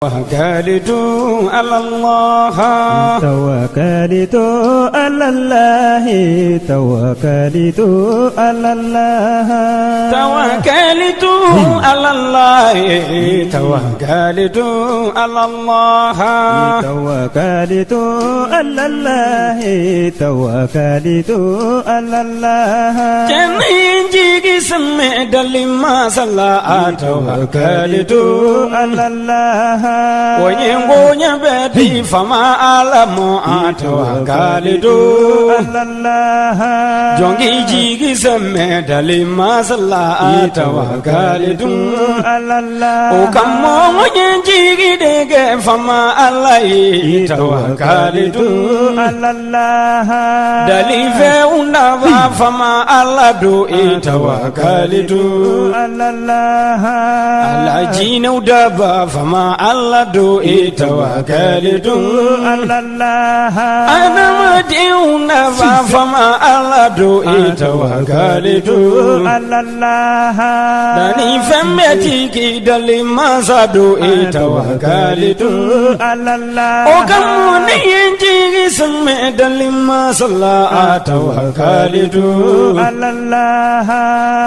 توكلت على الله توكلت على الله توكلت على الله توكلت على الله توكلت على الله توكلت على الله توكلت على الله جنيجي سمع دلما صلى توكلت على الله وينغونيا بدي فما علمو توكلت على الله جونغي جيغي سمع دلما صلى توكلت على الله وكمو جيغي دغ فما علي توكلت على الله دلي فونا فما على دو توكلت على الله على جينو دبا فما على دو توكلت على الله أنا مديونا فما على دو توكلت على الله دلي فمتي دلي ما صدو توكلت على الله وكم ينجي سمع دلي ما صلى توكلت على الله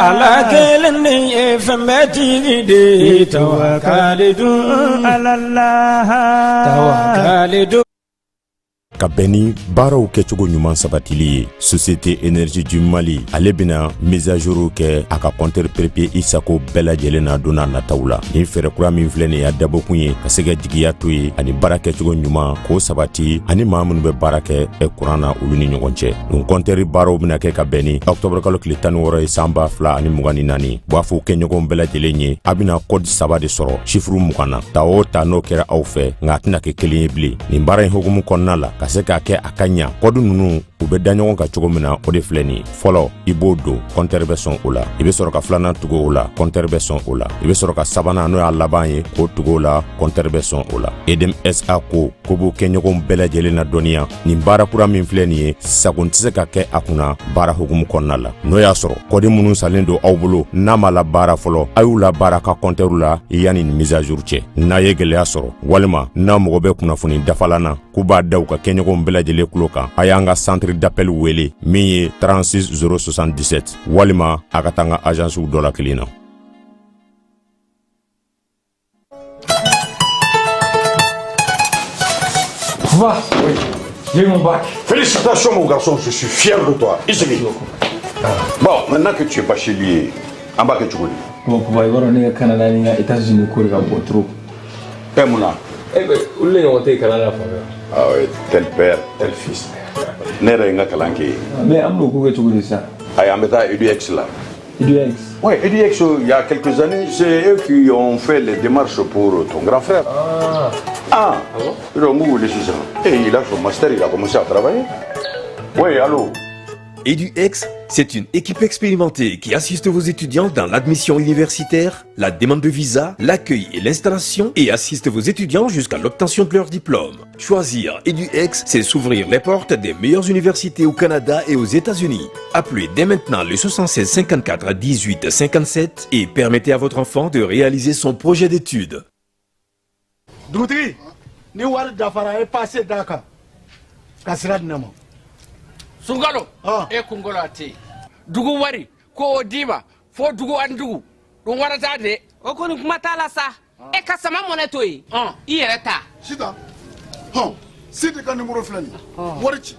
على كلني فمتي دي توكلت على الله توكلت ka bɛni baaraw kɛcogo ɲuman sabatili ye société énergie du Mali ale bena mise à jour kɛ a ka compteur papier Isako bɛɛ lajɛlen na donna nataw la ni fɛrɛ kura min filɛ nin y'a dabɔkun ye ka se ka jigiya to ye ani baara kɛcogo ɲuman k'o sabati ani maa minnu bɛ baara kɛ courant na olu ni ɲɔgɔn cɛ nin compteur baaraw bena kɛ ka bɛn ni octobre kalo tile 16 ye san 2024 b'a fɔ kɛɲɔgɔn bɛɛ lajɛlen ye a bena code 3 de sɔrɔ chiffre 20 na ta o ta n'o kɛra aw fɛ nka a tɛna kɛ kelen ye bilen nin baara in hukumu kɔnɔna la ka se k'a kɛ a ka ɲa kɔdu nunu u bɛ da ɲɔgɔn kan cogo min na o de filɛ nin fɔlɔ i b'o don compteur bɛ sɔn o la i bɛ sɔrɔ ka filanan tugu o la compteur bɛ sɔn o la i bɛ sɔrɔ ka sabanan n'o y'a laban ye k'o tugu o la compteur bɛ sɔn o la edem sa ko b'o kɛ ɲɔgɔn bɛɛ lajɛlen na dɔnniya nin baara kura min filɛ nin ye sago tɛ se ka kɛ a kunna baara hukumu kɔnɔna la n'o y'a sɔrɔ kɔdi minnu salen don aw bolo n'a ma la baara fɔlɔ a y'u la baara ka compteur la yanni nin mise à jour cɛ n'a ye gɛlɛya sɔrɔ walima n'a mɔgɔ bɛ kunnafoni dafalan na k'u b'a da u ka kɛɲɔgɔn bɛɛ lajɛlen kulo kan a y'an ka centre d'appel wele min ye 36 077 walima a ka taa n ka agence dɔ la kelen na. Va, oui, j'ai mon bac. Félicitations mon garçon, je suis fier de toi. Ici. Bon, maintenant que tu es bachelier, en bas que tu connais. Bon, pour voir, on est au Canada, on est aux États-Unis, on est au trop. Père Mouna. Eh bien, où est-ce qu'on est au Canada? Ah oui, tel père, tel fils. Nera inga kalanke. Mais amno ko tu connais ça. Ay ambeta EduX là. EduX. Oui, EduX il y a quelques années, c'est eux qui ont fait les démarches pour ton grand frère. Ah. Romou le Susan. Et il a son master, il a commencé à travailler. Oui, allô. EduX, c'est une équipe expérimentée qui assiste vos étudiants dans l'admission universitaire, la demande de visa, l'accueil et l'installation et assiste vos étudiants jusqu'à l'obtention de leur diplôme. Choisir EduX, c'est s'ouvrir les portes des meilleures universités au Canada et aux États-Unis. Appelez dès maintenant le 76 54 18 57 et permettez à votre enfant de réaliser son projet d'études. Doutri, ni wari dafara est passé Dakar. Kasira dinamo. Sungalo e kungolo ati dugu wari ko diba fo dugu andugu dum warata de o ko ni kuma tala sa e kasama moneto yi i yere ta sita sidi kan numéro flani warici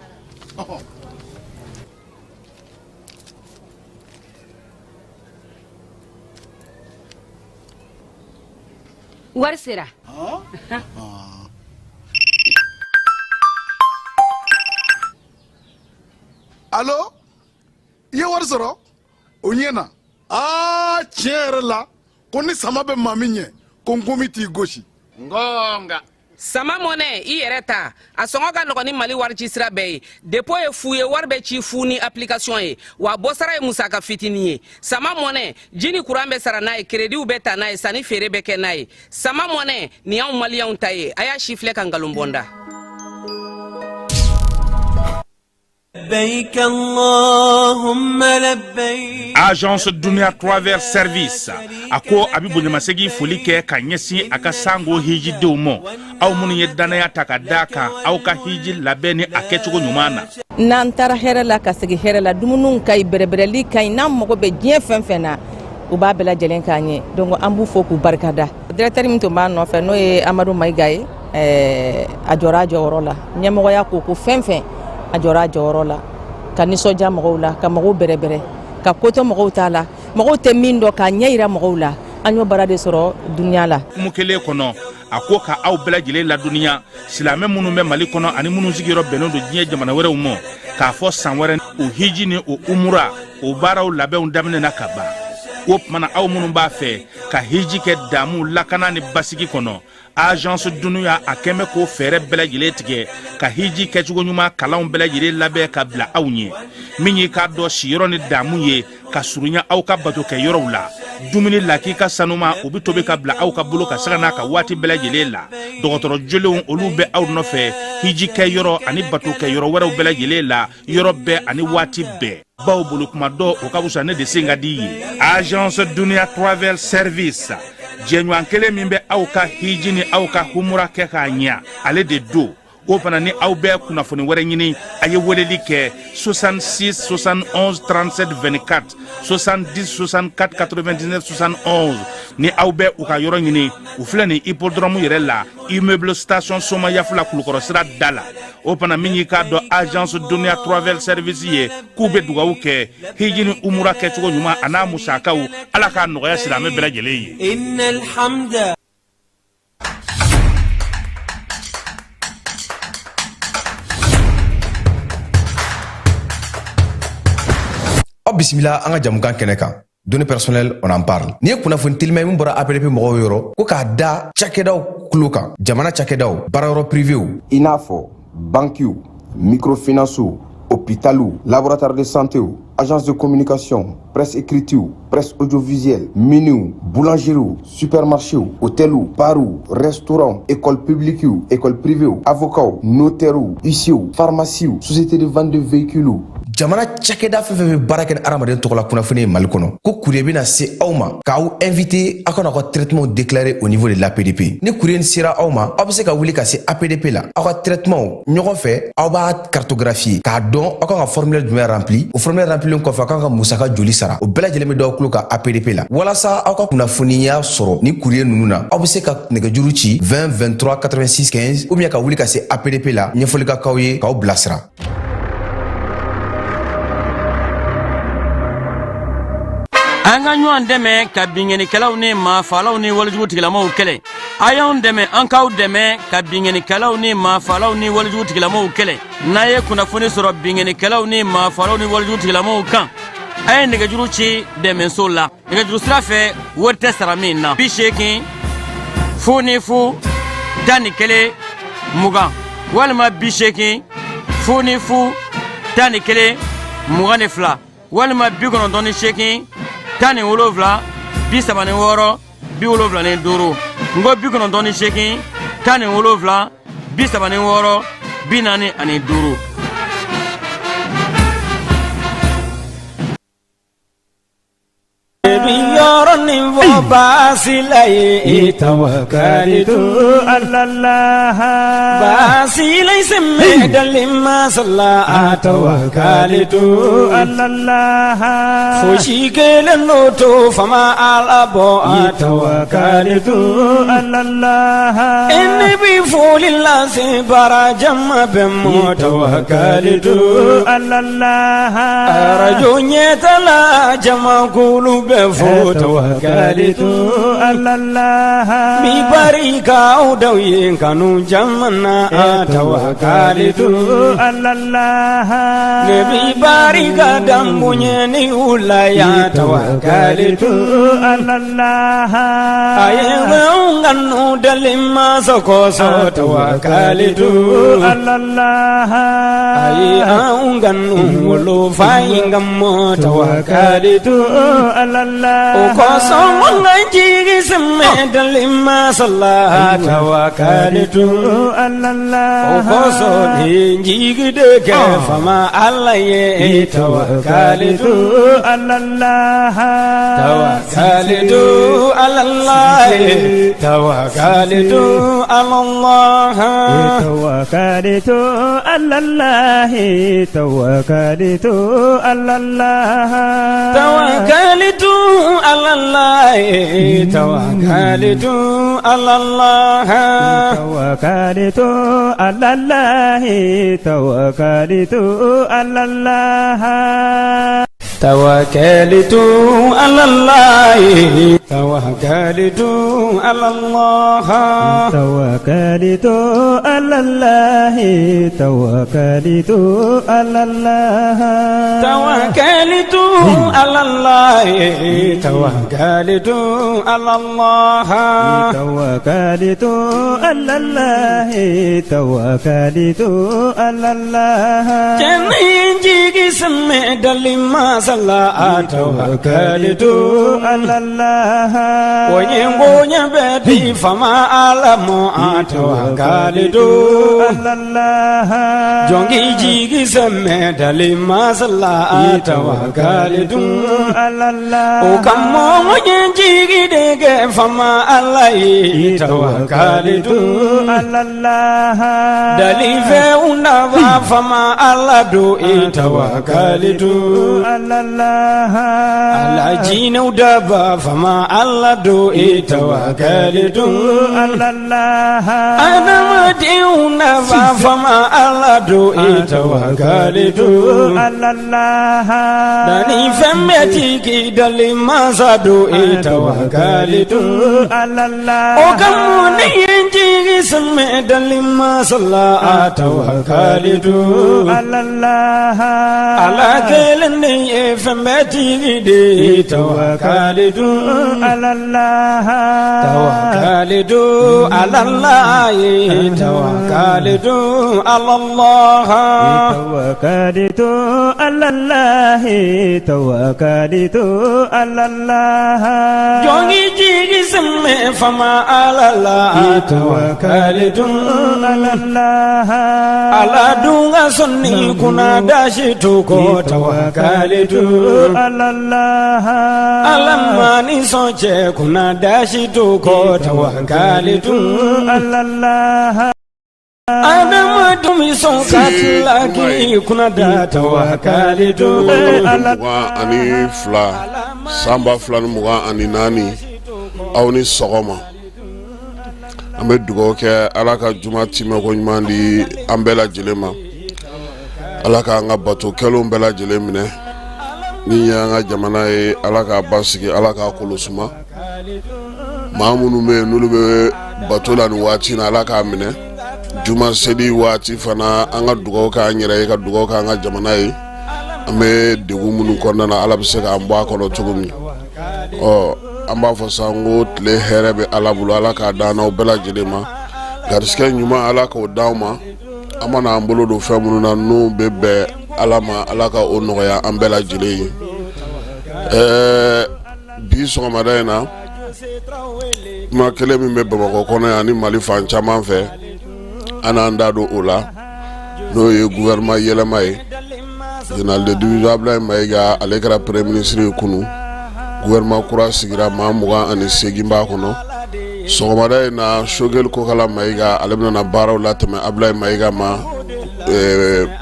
wari sera Allô? Ye wari sɔrɔ o ɲɛna tiɲɛ yɛrɛ la ko ni sama bɛ maa min ɲɛ ko n komi t'i gosi ngonga sama mone i yere ta a sɔngɔ ka nɔgɔ ni Mali wari ci sira bɛɛ ye dépôt ye fu ye wari bɛ ci fu ni application ye wa bɔ sara ye musaka fitini ye sama mone ji ni courant bɛ sara n'a ye crédit bɛ ta n'a ye sanni feere bɛ kɛ n'a ye sama mone ni y'anw maliyɛnw ta ye a y'a si filɛ ka nkalon bɔnda لبيك اللهم لبيك. Agence Dunia Travers Service ako abibu nyamasegi folike ka nyesi aka sango hiji deumo au munu yedana takadaka au ka hiji labeni akechugo nyumana nan tara hera la ka segi hera la dumunun kay berebereli kay nam moko be dien fenfena u ba bela jelen kanye donc ambu foku barkada directeur mi to ma no fe no e Amadou Maïgaye ajora jorola nyamo ya ko fenfen ajora jorola kaniso jamo la ka mo berebere ka koto mo tala mo te mindo ka nyeira mo la anyo barade soro dunya la mukele kono akoka au bela jele la dunya silame munu me mali kono ani munu zigiro benondo dnye jamana were umo ka fo sanwere o hijini o umura o baraw labe undamne nakaba wop mana au munu ba fe ka hiji ke damu lakana ni basigi kono agence dunuya akeme ko fere bela jele tige ka hiji ke jugo nyuma kala bela jele labe ka bla awnye minyi ka do shiro ni damu ye ka surunya au ka bato ke yoro la dumuni laki ka sanuma obi tobe ka bla au ka bulu ka sagana ka wati bela jele la dogotoro jolewon olube au no fe hiji ke yoro ani bato ke yoro wera bela jele la yoro be ani wati be baw bulu kuma do o ka busa ne de singa di agence Dunia Travel Service jenyo ankele mimbe au ka hiji ni au ka humura ke ka nya ale de do o pana ni aw be kuna foni were nyini aye weleli ke 66 71 37 24 70 64 99 71 ni aw be u ka yoro nyini u flani hippodrome yere la immeuble station soma yafla kulukoro sira dala o pana minyi ka do agence Dunia Travel Service ye kube dugawu ke hijini umura ke tugo nyuma ana musakaw ala ka no ya sira me bela jele yi innal hamda. Bismillah anga jamukan keneka données personnelles on en parle ni kuna fon tilmay mun bora APDP mo yoro ko ka da chakedaw kluka jamana chakedaw bararo privé inafo bankiu microfinance hôpitalu laboratoire de santé agence de communication presse écrite presse audiovisuelle minu boulangerie supermarché hôtel baru restaurant école publique école privée avocat notaire huissier pharmacie société de vente de véhicules jamana chakeda fefe baraken aramaden tokola kunafuni malikono ko courrier bina se awma ka ou invité akona ko traitement déclaré au niveau de l'APDP ni courrier sira awma obse ka wuli ka se APDP la akwa traitement ñoko fe awba cartographie ka don akona formulaire du rempli au formulaire rempli ko fa ka musaka joli sara o bela jeleme do kluka APDP la wala sa akwa kunafuni ya soro ni courrier nununa obse ka negajuru ci 20 23 86 15 ou bien ka wuli ka se APDP la ñefolika kawye ka o blasra anga nyuan deme ka bingeni kalaw ni ma falaw ni waljugu tigilamo kele ayon deme ankaw deme ka bingeni kalaw ni ma falaw ni waljugu tigilamo kele naye kuna foni soro bingeni kalaw ni ma falaw ni waljugu tigilamo kan ay nega juru ci deme sola nega juru strafe wote saramina bi shekin foni fu dani kele muga walma bi shekin foni fu dani kele muga ne fla walma bi kono doni shekin tani wolovla bi sabani woro bi wolovla ne duru ngo bi kono doni shekin tani wolovla bi sabani woro bi nani ani duru يرني وباسلي توكلت على الله باسلي سميد لما صلى توكلت على الله فشيك للنوت فما الابو توكلت على الله اني بفول الله سبر جم بمو توكلت على الله رجوني تلا جم قلوب توكلت على الله ببركة ودوين كانوا جمنا توكلت على الله ببركة دمبني ولا يا توكلت على الله أيهم كانوا دلما سكوسو توكلت على الله أيهم كانوا ولو فاين كم توكلت على الله Wanganji semme dalima salla tawakkaltu Allah okoso njigi de ke fama Allah ye tawakkaltu Allah tawakkaltu Allah tawakkaltu Allah tawakkaltu Allah tawakkaltu Allah tawakkaltu Allah tawakkaltu Allah tawakkaltu Allah tawakkaltu Allah توكلت على الله توكلت على الله توكلت على الله توكلت على الله توكلت على الله توكلت على الله توكلت على الله توكلت على الله جنينجي سمع دلما توكلت على الله وينغونيا بدي فما علمو توكلت على الله جونغي جيغي سمع دلما صلى توكلت على الله وكمو جيغي دغ فما علي توكلت على الله دلي فونا فما على دو توكلت على الله على جين ودبا فما الله دو توكلت على الله أنا مديونا فما الله دو توكلت على الله داني فمتي كدل ما صدو توكلت على الله وكموني ينجي سمع دل ما صلى توكلت على الله على كلني فمتي دي توكلت على الله توكلت على الله توكلت على الله توكلت على الله توكلت على الله جوني جيجي سمع فما على الله توكلت على الله على دونغا سني كنا داشتو كو توكلت على الله alamani soche kuna dashi to ko tawakkaltu ala Allah adama tumi sonkatla ki kuna da tawakkaltu ala ani fla samba fla muga ani nani awni sogoma ambe dugo ke alaka jumati me ko nyandi ambela jelema alaka nga bato kelo mbela jelemine ni yanga jamana ye alaka basiki alaka kulusuma mamunu me nulube batola ni wati na alaka mine juma sedi wati fana anga dugo ka nyere ka dugo ka nga jamana ye ame degu munu konna na alabse ka amba kono tugumi o amba fasango tle herebe alabulu alaka dana bela jelema gariske nyuma alaka o dawma amana ambolo do famunu na no bebe alama alaka onoya ambela jile bi so madana ma kele mi mebe bako kono ani mali fan chama fe ana ndado ola no ye gouvernement yele may general de division Ablaye Mayiga alekra premier ministre kunu gouvernement kura sigira mamuga ani segimba kono so madana shogel ko kala Mayiga alebna na baraw latme Ablaye Mayiga ma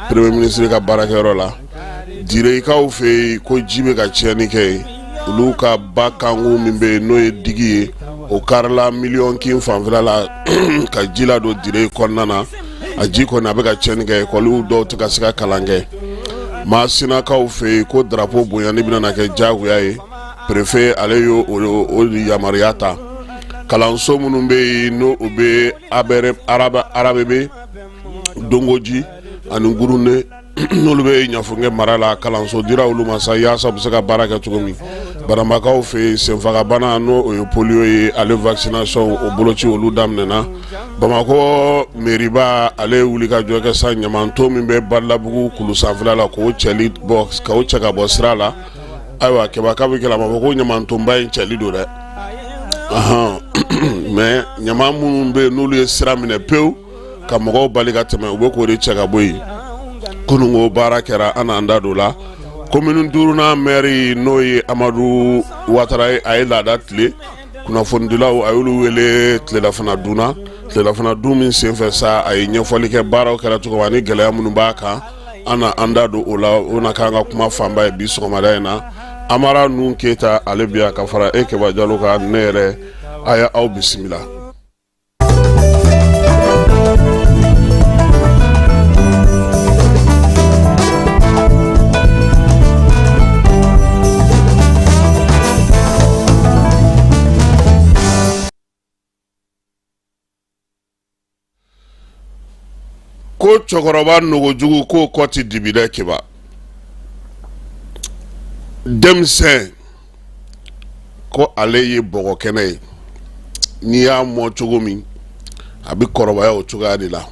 premier ministre ka barakero la dire ka fe ko jibe ka cheni ke luka bakangu mimbe no ye digi o karla million kin fanfila la ka jila do dire konnana aji ko na be ka cheni ke ko lu do to ka sika kalange ma sina ka fe ko drapeau boyani bina na ke jagu yae préfet aleyo o yamariata kalanso munumbe no obe abere arabe dongoji anu gurune nolube nyafunge marala kalanso dira uluma sa yasa busaka baraka tugomi baramakaw fe senfaga bana no o polio e ale vaccination o bolochi olu damnena bamako meriba ale wulika joke sa nyamanto mimbe balla bugu kulu sanfla la ko cheli box ka o chaka bosrala aywa ke baka bikela mabako nyamanto mbay cheli do re mais ɲama minnu bɛ n'olu ye sira minɛ pewu ka mɔgɔw bali ka tɛmɛ u bɛ k'o de cɛ ka bɔ yen kunungo baara kɛra an n'an da don la commune 5nan maire n'o ye Amadu Ouattara ye a ye laada tile kunnafonidilaw a y'olu wele tilelafana dunna tilelafana dun min senfɛ sa a ye ɲɛfɔli kɛ baaraw kɛra cogo min ani gɛlɛya minnu b'a kan an n'an da don o la o na k'an ka kuma fanba ye bi sɔgɔmada in na Amara Nun Keyita ale bi yan ka fara Keba Jalo kan ne yɛrɛ a ye aw bisimila. Ko cɛkɔrɔba nogojugu ko kɔ ti dibi dɛ Keba. Denmisɛn ko ale ye bɔgɔ kɛnɛ ye n'i y'a mɔ cogo min a bɛ kɔrɔbaya o cogoya de la.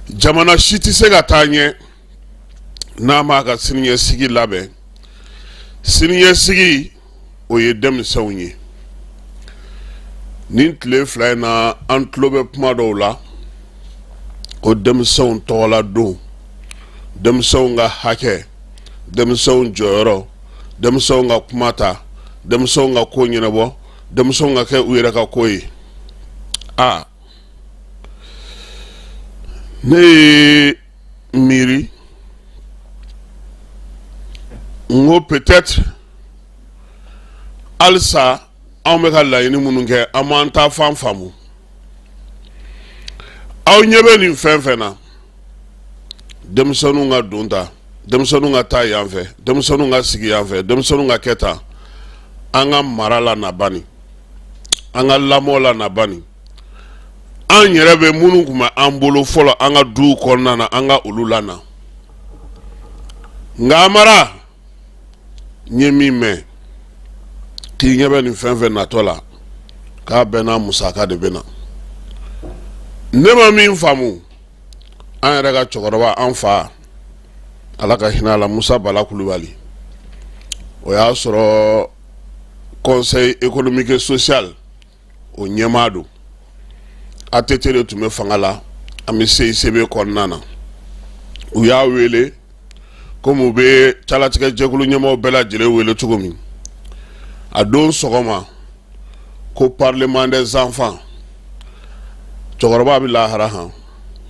Jamana si tɛ se ka taa ɲɛ n'a m'a ka siniɲɛsigi labɛn. Siniɲɛsigi o ye denmisɛnw ye. Nin tile fila in na an tulo bɛ kuma dɔw la o denmisɛnw tɔgɔla don, denmisɛnw ka hakɛ, denmisɛnw jɔyɔrɔ, denmisɛnw ka kuma ta, denmisɛnw ka ko ɲɛnabɔ, denmisɛnw ka kɛ u yɛrɛ ka ko ye. Ne ye miiri n ko peut-être halisa anw bɛ ka laɲini minnu kɛ an m'an ta fan faamu. Aw ɲɛ bɛ nin fɛn fɛn na denmisɛnninw ka don ta, denmisɛnninw ka taa yan fɛ, denmisɛnninw ka sigi yan fɛ, denmisɛnninw ka kɛ tan, an ka mara la na bani, an ka lamɔ la na bani. An yɛrɛ bɛ minnu tun bɛ an bolo fɔlɔ an ka duw kɔnɔna na an ka olu lana. Nka Amara n ye min mɛn k'i ɲɛ bɛ nin fɛn fɛn natɔ la k'a bɛɛ n'a musaka de bɛ na. Ne ma min faamu an yɛrɛ ka cɛkɔrɔba an fa Ala ka hinɛ a la Musa Bala Kulubali o y'a sɔrɔ conseil économique et social o ɲɛmaa don ATT de tun bɛ fanga la an bɛ CICB kɔnɔna na u y'a wele komi u bɛ calatigɛ jɛkulu ɲɛmaaw bɛɛ lajɛlen wele cogo min a don sɔgɔma ko parlement des enfants cɛkɔrɔba bɛ lahara han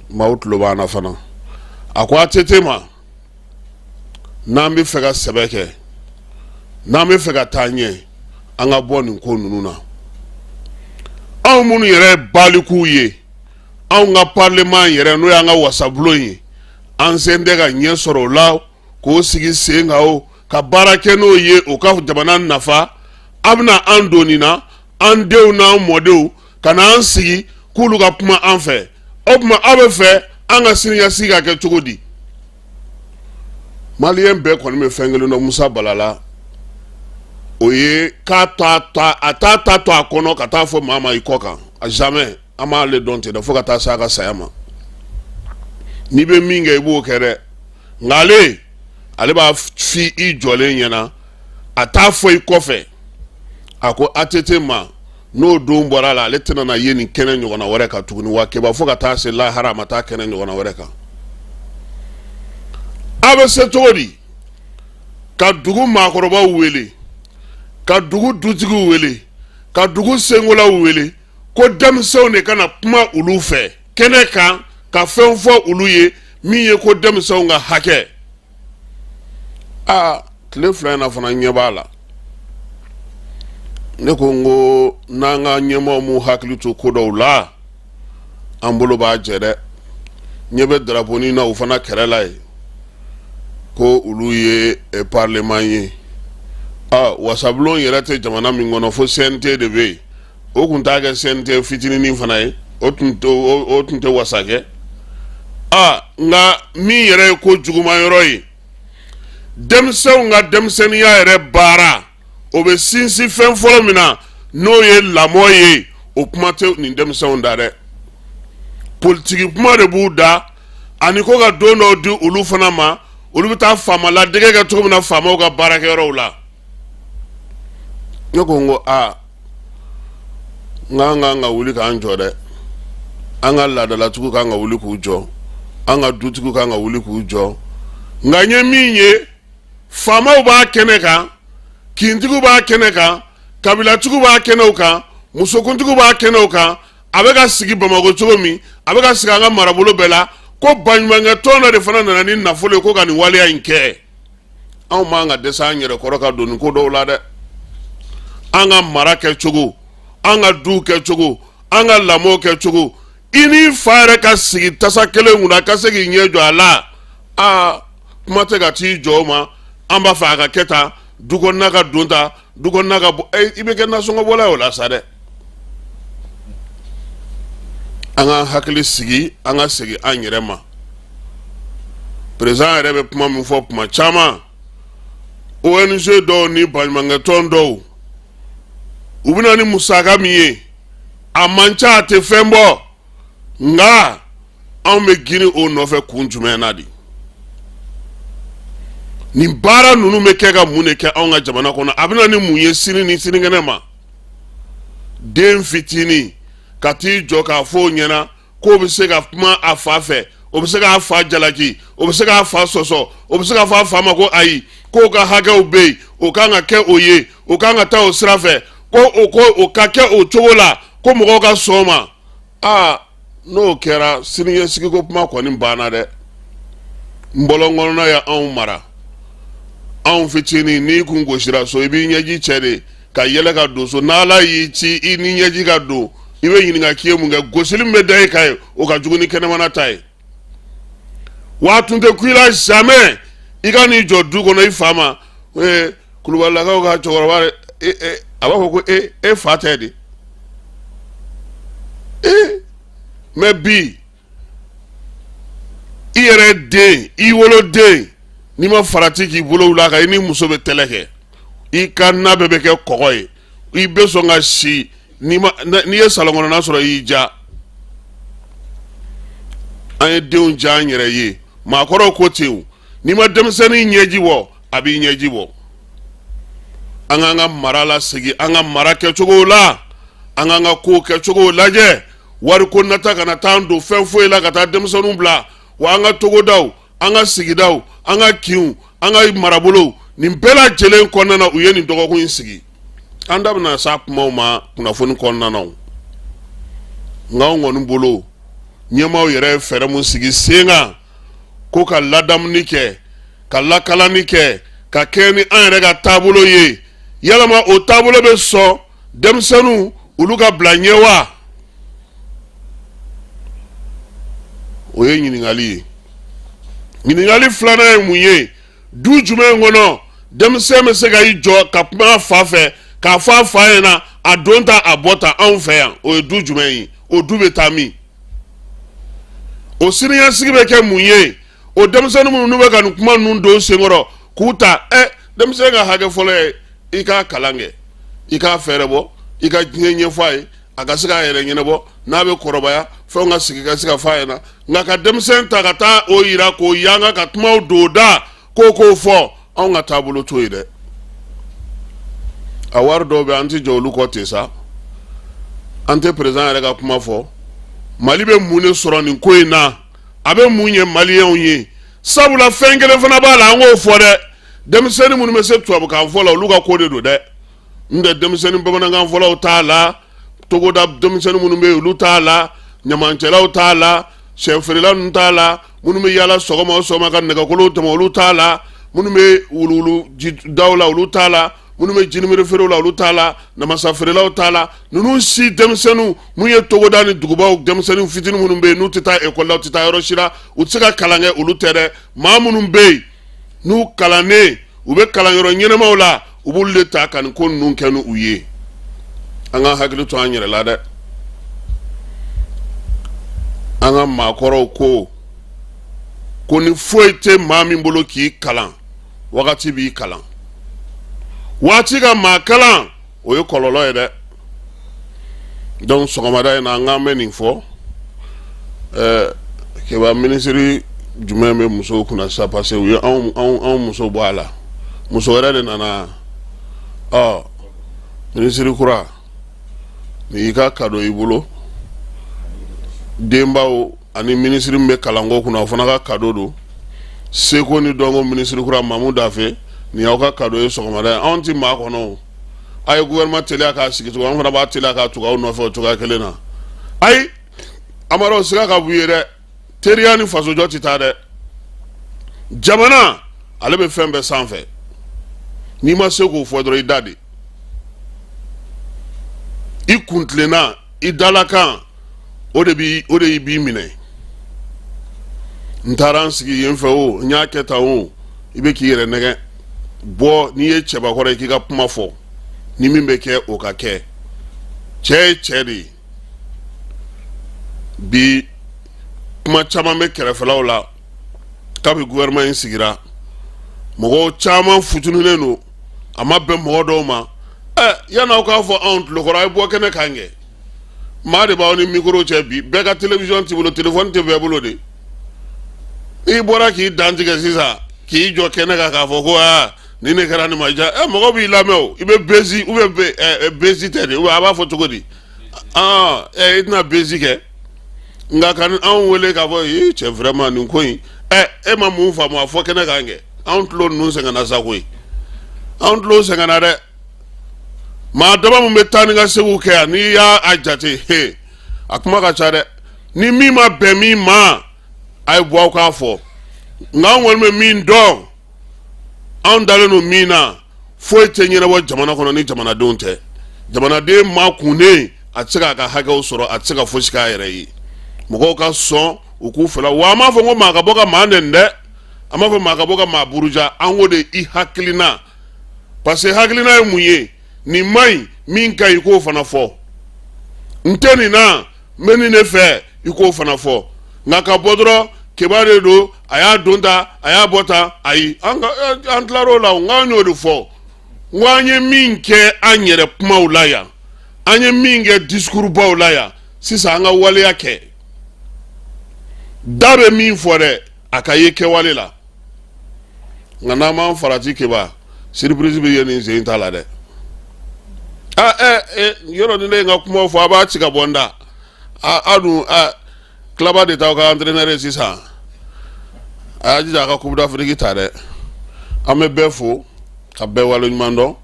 maaw tulo b'an na fana a ko ATT ma n'an bɛ fɛ ka sɛbɛ kɛ n'an bɛ fɛ ka taa ɲɛ an ka bɔ nin ko ninnu na anw minnu yɛrɛ ye balikuw ye anw ka parlement yɛrɛ n'o y'an ka wasabulon ye an sen tɛ ka ɲɛ sɔrɔ o la k'o sigi sen kan o ka baara kɛ n'o ye o ka jamana nafa a bɛna an don nin na an denw n'an mɔdenw ka n'an sigi k'olu ka kuma an fɛ o tuma aw bɛ fɛ an ka siniɲɛsigi ka kɛ cogo di. Maliyɛn bɛɛ kɔni bɛ fɛn kelen dɔn Musa Bala la o ye k'a t'a ta to a kɔnɔ ka taa fɔ maa ma i kɔ kan a jamais an m'ale dɔn ten dɛ fo ka taa se a ka saya ma. N'i bɛ min kɛ i b'o kɛ dɛ nka ale b'a fi i jɔlen ɲɛna a t'a fɔ i kɔfɛ a ko ATT ma n'o don bɔra la ale tɛna na ye nin kɛnɛ ɲɔgɔnna wɛrɛ kan tuguni wa Keba fo ka taa se lahara a ma taa kɛnɛ ɲɔgɔnna wɛrɛ kan. A bɛ se cogo di ka dugu maakɔrɔbaw wele ka dugu dutigiw wele ka dugu senkolaw wele ko denmisɛnw de kana kuma olu fɛ kɛnɛ kan ka fɛn fɔ olu ye min ye ko denmisɛnw ka hakɛ. Tile fila in na fana ɲɛ b'a la ne ko n ko n'an ka ɲɛmɔgɔw m'u hakili to ko dɔw la an bolo b'a jɛ dɛ. Ɲɛ bɛ daraponi na u fana kɛrɛ la ye ko olu ye parlement ye. Wasabulon yɛrɛ tɛ jamana min kɔnɔ fo CNT de bɛ yen o tun t'a kɛ CNT fitininin fana ye o tun tɛ wasa kɛ. Nka min yɛrɛ ye ko juguman yɔrɔ ye denmisɛnw ka denmisɛnniya yɛrɛ baara o bɛ sinsin fɛn fɔlɔ min na n'o ye lamɔ ye o kuma tɛ nin denmisɛnw da dɛ. Politiki kuma de b'u da ani ko ka don dɔw di olu fana ma olu bɛ taa faama ladege kɛ cogo min na faamaw ka baarakɛyɔrɔw la. Ne ko n ko nga wuli k'an jɔ dɛ an ka laadalatigiw kan ka wuli k'u jɔ an ka dutigiw kan ka wuli k'u jɔ nka n ye min ye faamaw b'a kɛnɛ kan kintigiw b'a kɛnɛ kan kabilatigiw b'a kɛnɛw kan musokuntigiw b'a kɛnɛw kan a bɛ ka sigi Bamako cogo min a bɛ ka sigi an ka marabolo bɛɛ la ko baɲumankɛ tɔn dɔ de fana nana ni nafolo ye ko ka nin waleya in kɛ anw m'an ka dɛsɛ an yɛrɛ kɔrɔ ka don nin ko dɔw la dɛ an ka mara kɛcogo an ka du kɛcogo an ka lamɔ kɛcogo i ni fa yɛrɛ ka sigi tasa kelen kunna ka se k'i ɲɛ jɔ a la kuma tɛ ka t'i jɔ o ma an b'a fɛ a ka kɛ tan du kɔnɔna ka don tan du kɔnɔna ka bɔ i bɛ kɛ nasɔngɔbɔla ye o la sa dɛ an ka hakili sigi an ka segin an yɛrɛ ma président yɛrɛ bɛ kuma min fɔ kuma caman ONG dɔw ni baɲumankɛ tɔn dɔw u bɛna ni musaka min ye a man ca a tɛ fɛn bɔ nka anw bɛ girin o nɔfɛ kun jumɛn na de nin baara ninnu bɛ kɛ ka mun de kɛ anw ka jamana kɔnɔ a bɛna ni mun ye sini ni sinikɛnɛ ma den fitinin ka t'i jɔ k'a fɔ o ɲɛna k'o bɛ se ka kuma a fa fɛ o bɛ se k'a fa jalaki o bɛ se k'a fa sɔsɔ o bɛ se k'a fɔ a fa ma ko ayi k'o ka hakɛw bɛ yen o kan ka kɛ o ye o kan ka taa o sira fɛ ko o ka kɛ o cogo la ko mɔgɔw ka sɔn o ma n'o kɛra siniɲɛsigi ko kuma kɔni banna dɛ n bɔlɔnkɔnɔna ye anw mara anw fitinin n'i kun gosira so i b'i ɲɛji cɛ de ka yɛlɛ ka don so n'Ala y'i ci i ni ɲɛji ka don i bɛ ɲininka k'i ye mun kɛ gosili min bɛ da i kan ye o ka jugu ni kɛnɛmana ta ye wa tun tɛ ku i la jamais i ka n'i jɔ du kɔnɔ i fa ma Kulubalilakaw ka cɛkɔrɔba a b'a fɔ ko e fa tɛ de mais bi i yɛrɛ den i woloden n'i ma farati k'i bolo wuli a kan i ni muso bɛ tɛlɛ kɛ i ka na bɛɛ bɛ kɛ kɔgɔ ye i bɛ sɔn ka si n'i ye salon kɔnɔna sɔrɔ i y'i ja an ye denw ja an yɛrɛ ye maakɔrɔw ko ten o n'i ma denmisɛnnin ɲɛji bɔ a b'i ɲɛji bɔ an k'an ka mara la segin an ka mara kɛcogo la an k'an ka ko kɛcogo lajɛ wari ko nata kana taa an don fɛn foyi la ka taa denmisɛnninw bila wa an ka togodaw an ka sigidaw an ka kinw an ka marabolow nin bɛɛ lajɛlen kɔnɔna na u ye nin dɔgɔkun in sigi an da bɛna s'a kumaw ma kunnafoni kɔnɔna na nka anw kɔni bolo ɲɛmaaw yɛrɛ ye fɛɛrɛ mun sigi sen kan ko ka ladamuni kɛ ka lakalani kɛ ka kɛ ni an yɛrɛ ka taabolo ye yalama o taabolo bɛ sɔn denmisɛnninw olu ka bila ɲɛ wa o ye ɲininkali ye ɲininkali filanan ye mun ye du jumɛn kɔnɔ denmisɛn bɛ se ka i jɔ ka kuma a fa fɛ k'a fɔ a fa ɲɛna a don ta a bɔ ta anw fɛ yan o ye du jumɛn ye o du bɛ taa min o siniɲɛsigi bɛ kɛ mun ye o denmisɛnnin minnu bɛ ka nin kuma ninnu don senkɔrɔ k'u ta denmisɛn ka hakɛ fɔlɔ ye i k'a kalan kɛ i k'a fɛɛrɛ bɔ i ka diɲɛ ɲɛfɔ a ye a ka se k'a yɛrɛ ɲɛnabɔ n'a bɛ kɔrɔbaya fɛnw ka sigi ka se ka fɔ a ɲɛna nka ka denmisɛn ta ka taa o yira k'o yanga ka kumaw don da k'o fɔ anw ka taabolo t'o ye dɛ a wari dɔw bɛ an tɛ jɔ olu kɔ ten sa an tɛ président yɛrɛ ka kuma fɔ Mali bɛ mun de sɔrɔ nin ko in na a bɛ mun ye maliyɛnw ye sabula fɛn kelen fana b'a la an k'o fɔ dɛ denmisɛnnin minnu bɛ se tubabukan fɔ la olu ka ko de don dɛ n tɛ denmisɛnnin bamanankan fɔlaw t'a la togoda denmisɛnnin minnu bɛ yen olu t'a la ɲamancɛlaw t'a la sɛfeerela ninnu t'a la minnu bɛ yaala sɔgɔma o sɔgɔma ka nɛgɛkolow tɛmɛ olu t'a la minnu bɛ wuluwulu daw la olu t'a la minnu bɛ jinimere feerew la olu t'a la namasa feerelaw t'a la ninnu si denmisɛnninw mun ye togoda ni dugubaw denmisɛnnin fitinin minnu bɛ yen n'u tɛ taa ekɔli la u tɛ taa yɔrɔ si la u tɛ se ka kalan kɛ olu tɛ dɛ maa minnu bɛ yen n'u kalannen u bɛ kalanyɔrɔ ɲɛnamaw la u b'olu de ta ka nin ko ninnu kɛ n'u ye an ka hakili to an yɛrɛ la dɛ an ka maakɔrɔw ko ni foyi tɛ maa min bolo k'i kalan wagati b'i kalan waati ka maa kalan o ye kɔlɔlɔ ye dɛ donc sɔgɔmada in na an k'an bɛ nin fɔ kɛba minisiri jumɛn bɛ musow kunna sisan parce que u ye anw muso bɔ a la muso wɛrɛ de nana minisiri kura ni ka kado i bolo denbaw ani ministre mbe kalango kuna o fana ka kado do seko ni dongo ministre kura Mamu Dafe ni aw ka kado ye sɔgɔmada anw ti maa kɔnɔ a ye gouvernement teliya k'a sigi cogo an fana b'a teliya k'a tugu aw nɔfɛ o cogoya kelen na ayi Amaro siga ka b'u ye dɛ teriya ni fasojɔ ti taa dɛ jamana ale bɛ fɛn bɛɛ sanfɛ n'i ma se k'o fɔ dɔrɔn i da de i kuntilenna i dalakan o de y'i b'i minɛ n taara n sigi yen fɛ o n y'a kɛ tan o i bɛ k'i yɛrɛ nɛgɛ bɔ n'i ye cɛbakɔrɔ ye k'i ka kuma fɔ ni min bɛ kɛ o ka kɛ cɛ ye cɛ de ye bi kuma caman bɛ kɛrɛfɛlaw la kabi gouvernement in sigira mɔgɔw caman futununen don a ma bɛn mɔgɔ dɔw ma yan'aw k'a fɔ anw tulokɔrɔ a ye bɔ kɛnɛ kan kɛ maa de b'aw ni micro cɛ bi bɛɛ ka télévision t'i bolo téléphone tɛ bɛɛ bolo de i bɔra k'i dantigɛ sisan k'i jɔ kɛnɛ kan k'a fɔ ko ni ne kɛra ni ma diya mɔgɔ b'i lamɛn o i bɛ bezi ou bien bezi tɛ de a b'a fɔ cogo di i tɛna bezi kɛ nka ka anw wele k'a fɔ cɛ vraiment nin ko in e ma mun faamu a fɔ kɛnɛ kan kɛ anw tulo ninnu sɛgɛnna sa koyi anw tulo sɛgɛnna dɛ maa dama mun bɛ taa ni ka segiw kɛ yan n'i y'a jate a kuma ka ca dɛ ni min ma bɛn min ma a ye bɔ aw k'a fɔ nka anw kɔni bɛ min dɔn anw dalen don min na foyi tɛ ɲɛnabɔ jamana kɔnɔ ni jamanadenw tɛ jamanaden maa kunnen a tɛ se k'a ka hakɛw sɔrɔ a tɛ se ka fosi k'a yɛrɛ ye mɔgɔw ka sɔn u k'u fɛla wa an m'a fɔ ko maa ka bɔ ka maa nɛni dɛ an m'a fɔ maa ka bɔ ka maa buruja an ko de i hakilina parce que hakilina ye mun ye nin ma ɲi min ka ɲi i k'o fana fɔ n tɛ nin na n bɛ nin de fɛ i k'o fana fɔ nka ka bɔ dɔrɔn keba de don a y'a don ta a y'a bɔ ta ayi an tilar'o la n k'an y'o de fɔ n ko an ye min kɛ an yɛrɛ kumaw la yan an ye min kɛ discours baw la yan sisan an ka waleya kɛ da bɛ min fɔ dɛ a ka ye kɛwale la nka n'an m'an farati keba surprise bɛ ye nin sen t'a la dɛ yɔrɔ ni ne ye n ka kumaw fɔ a b'a ci ka bɔ n da a dun kilaba de t'aw ka entraîneur ye sisan a y'a jija a ka coupe d'Afrique ta dɛ an bɛ bɛɛ fo ka bɛɛ waleɲuman dɔn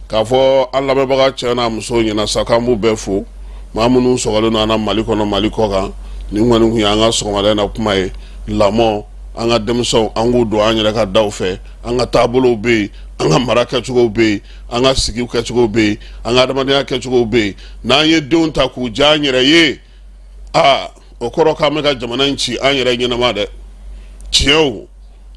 k'a fɔ an lamɛnbaga cɛ n'a musow ɲɛna sa k'an b'u bɛɛ fo maa minnu sɔgɔlen don an na Mali kɔnɔ Mali kɔ kan nin kɔni kun ye an ka sɔgɔmada in na kuma ye lamɔ an ka denmisɛnw an k'u don an yɛrɛ ka daw fɛ an ka taabolow bɛ yen an ka mara kɛcogow bɛ yen an ka sigiw kɛcogow bɛ yen an ka adamadenya kɛcogow bɛ yen n'an ye denw ta k'u diya an yɛrɛ ye o kɔrɔ k'an bɛ ka jamana in ci an yɛrɛ ɲɛnama dɛ tiɲɛw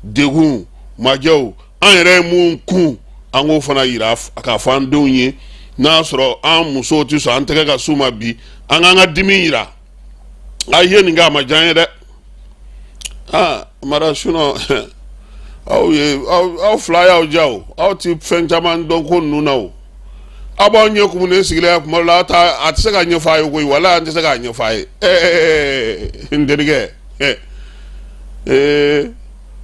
degun majɛw an yɛrɛ ye mun kun an k'o fana yira k'a fɔ an denw ye n'a sɔrɔ an musow tɛ sɔn an tɛgɛ ka s'u ma bi an k'an ka dimi yira a ye nin kɛ a ma diya n ye dɛ mara sinɔn aw fila y'aw diya o aw tɛ fɛn caman dɔn ko ninnu na o aw b'aw ɲɛ kumunen sigilen kuma dɔ la a tɛ se ka ɲɛfɔ a ye koyi wala an tɛ se k'a ɲɛfɔ a ye n terikɛ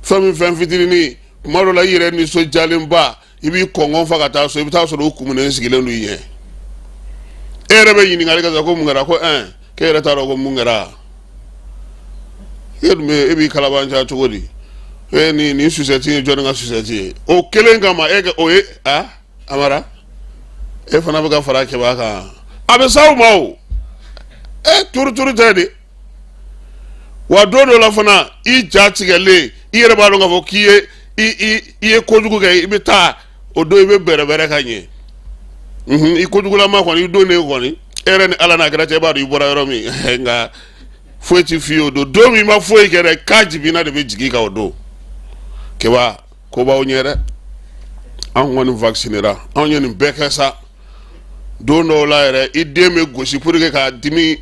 fɛn min fɛn fitinin kuma dɔ la i yɛrɛ nisɔndiyalenba i b'i kɔngɔn fa ka taa so i bɛ taa sɔrɔ o kumunen sigilen don i ɲɛ e yɛrɛ bɛ ɲininkali kɛ ko mun kɛra ko k'e yɛrɛ t'a dɔn ko mun kɛra e dun bɛ e b'i kalabanca cogo di nin susɛti ye jɔnni ka susɛti ye o kelen kama e o ye Amara e fana bɛ ka fara kɛbaa kan a bɛ s'aw ma o turu tɛ de wa don dɔ la fana i ja tigɛlen i yɛrɛ b'a dɔn k'a fɔ k'i ye kojugu kɛ i bɛ taa o don i bɛ bɛrɛbɛrɛ ka ɲɛ i kojugulama kɔni i don ne kɔni e yɛrɛ ni Ala n'a kɛra cɛ b'a dɔn i bɔra yɔrɔ min nka foyi ti f'i ye o don min ma foyi kɛ dɛ k'a jigina de bɛ jigin ka o don kɛba ko b'aw ɲɛ dɛ an kɔni vaccinera anw ye nin bɛɛ kɛ sa don dɔw la yɛrɛ i den bɛ gosi pour que k'a dimi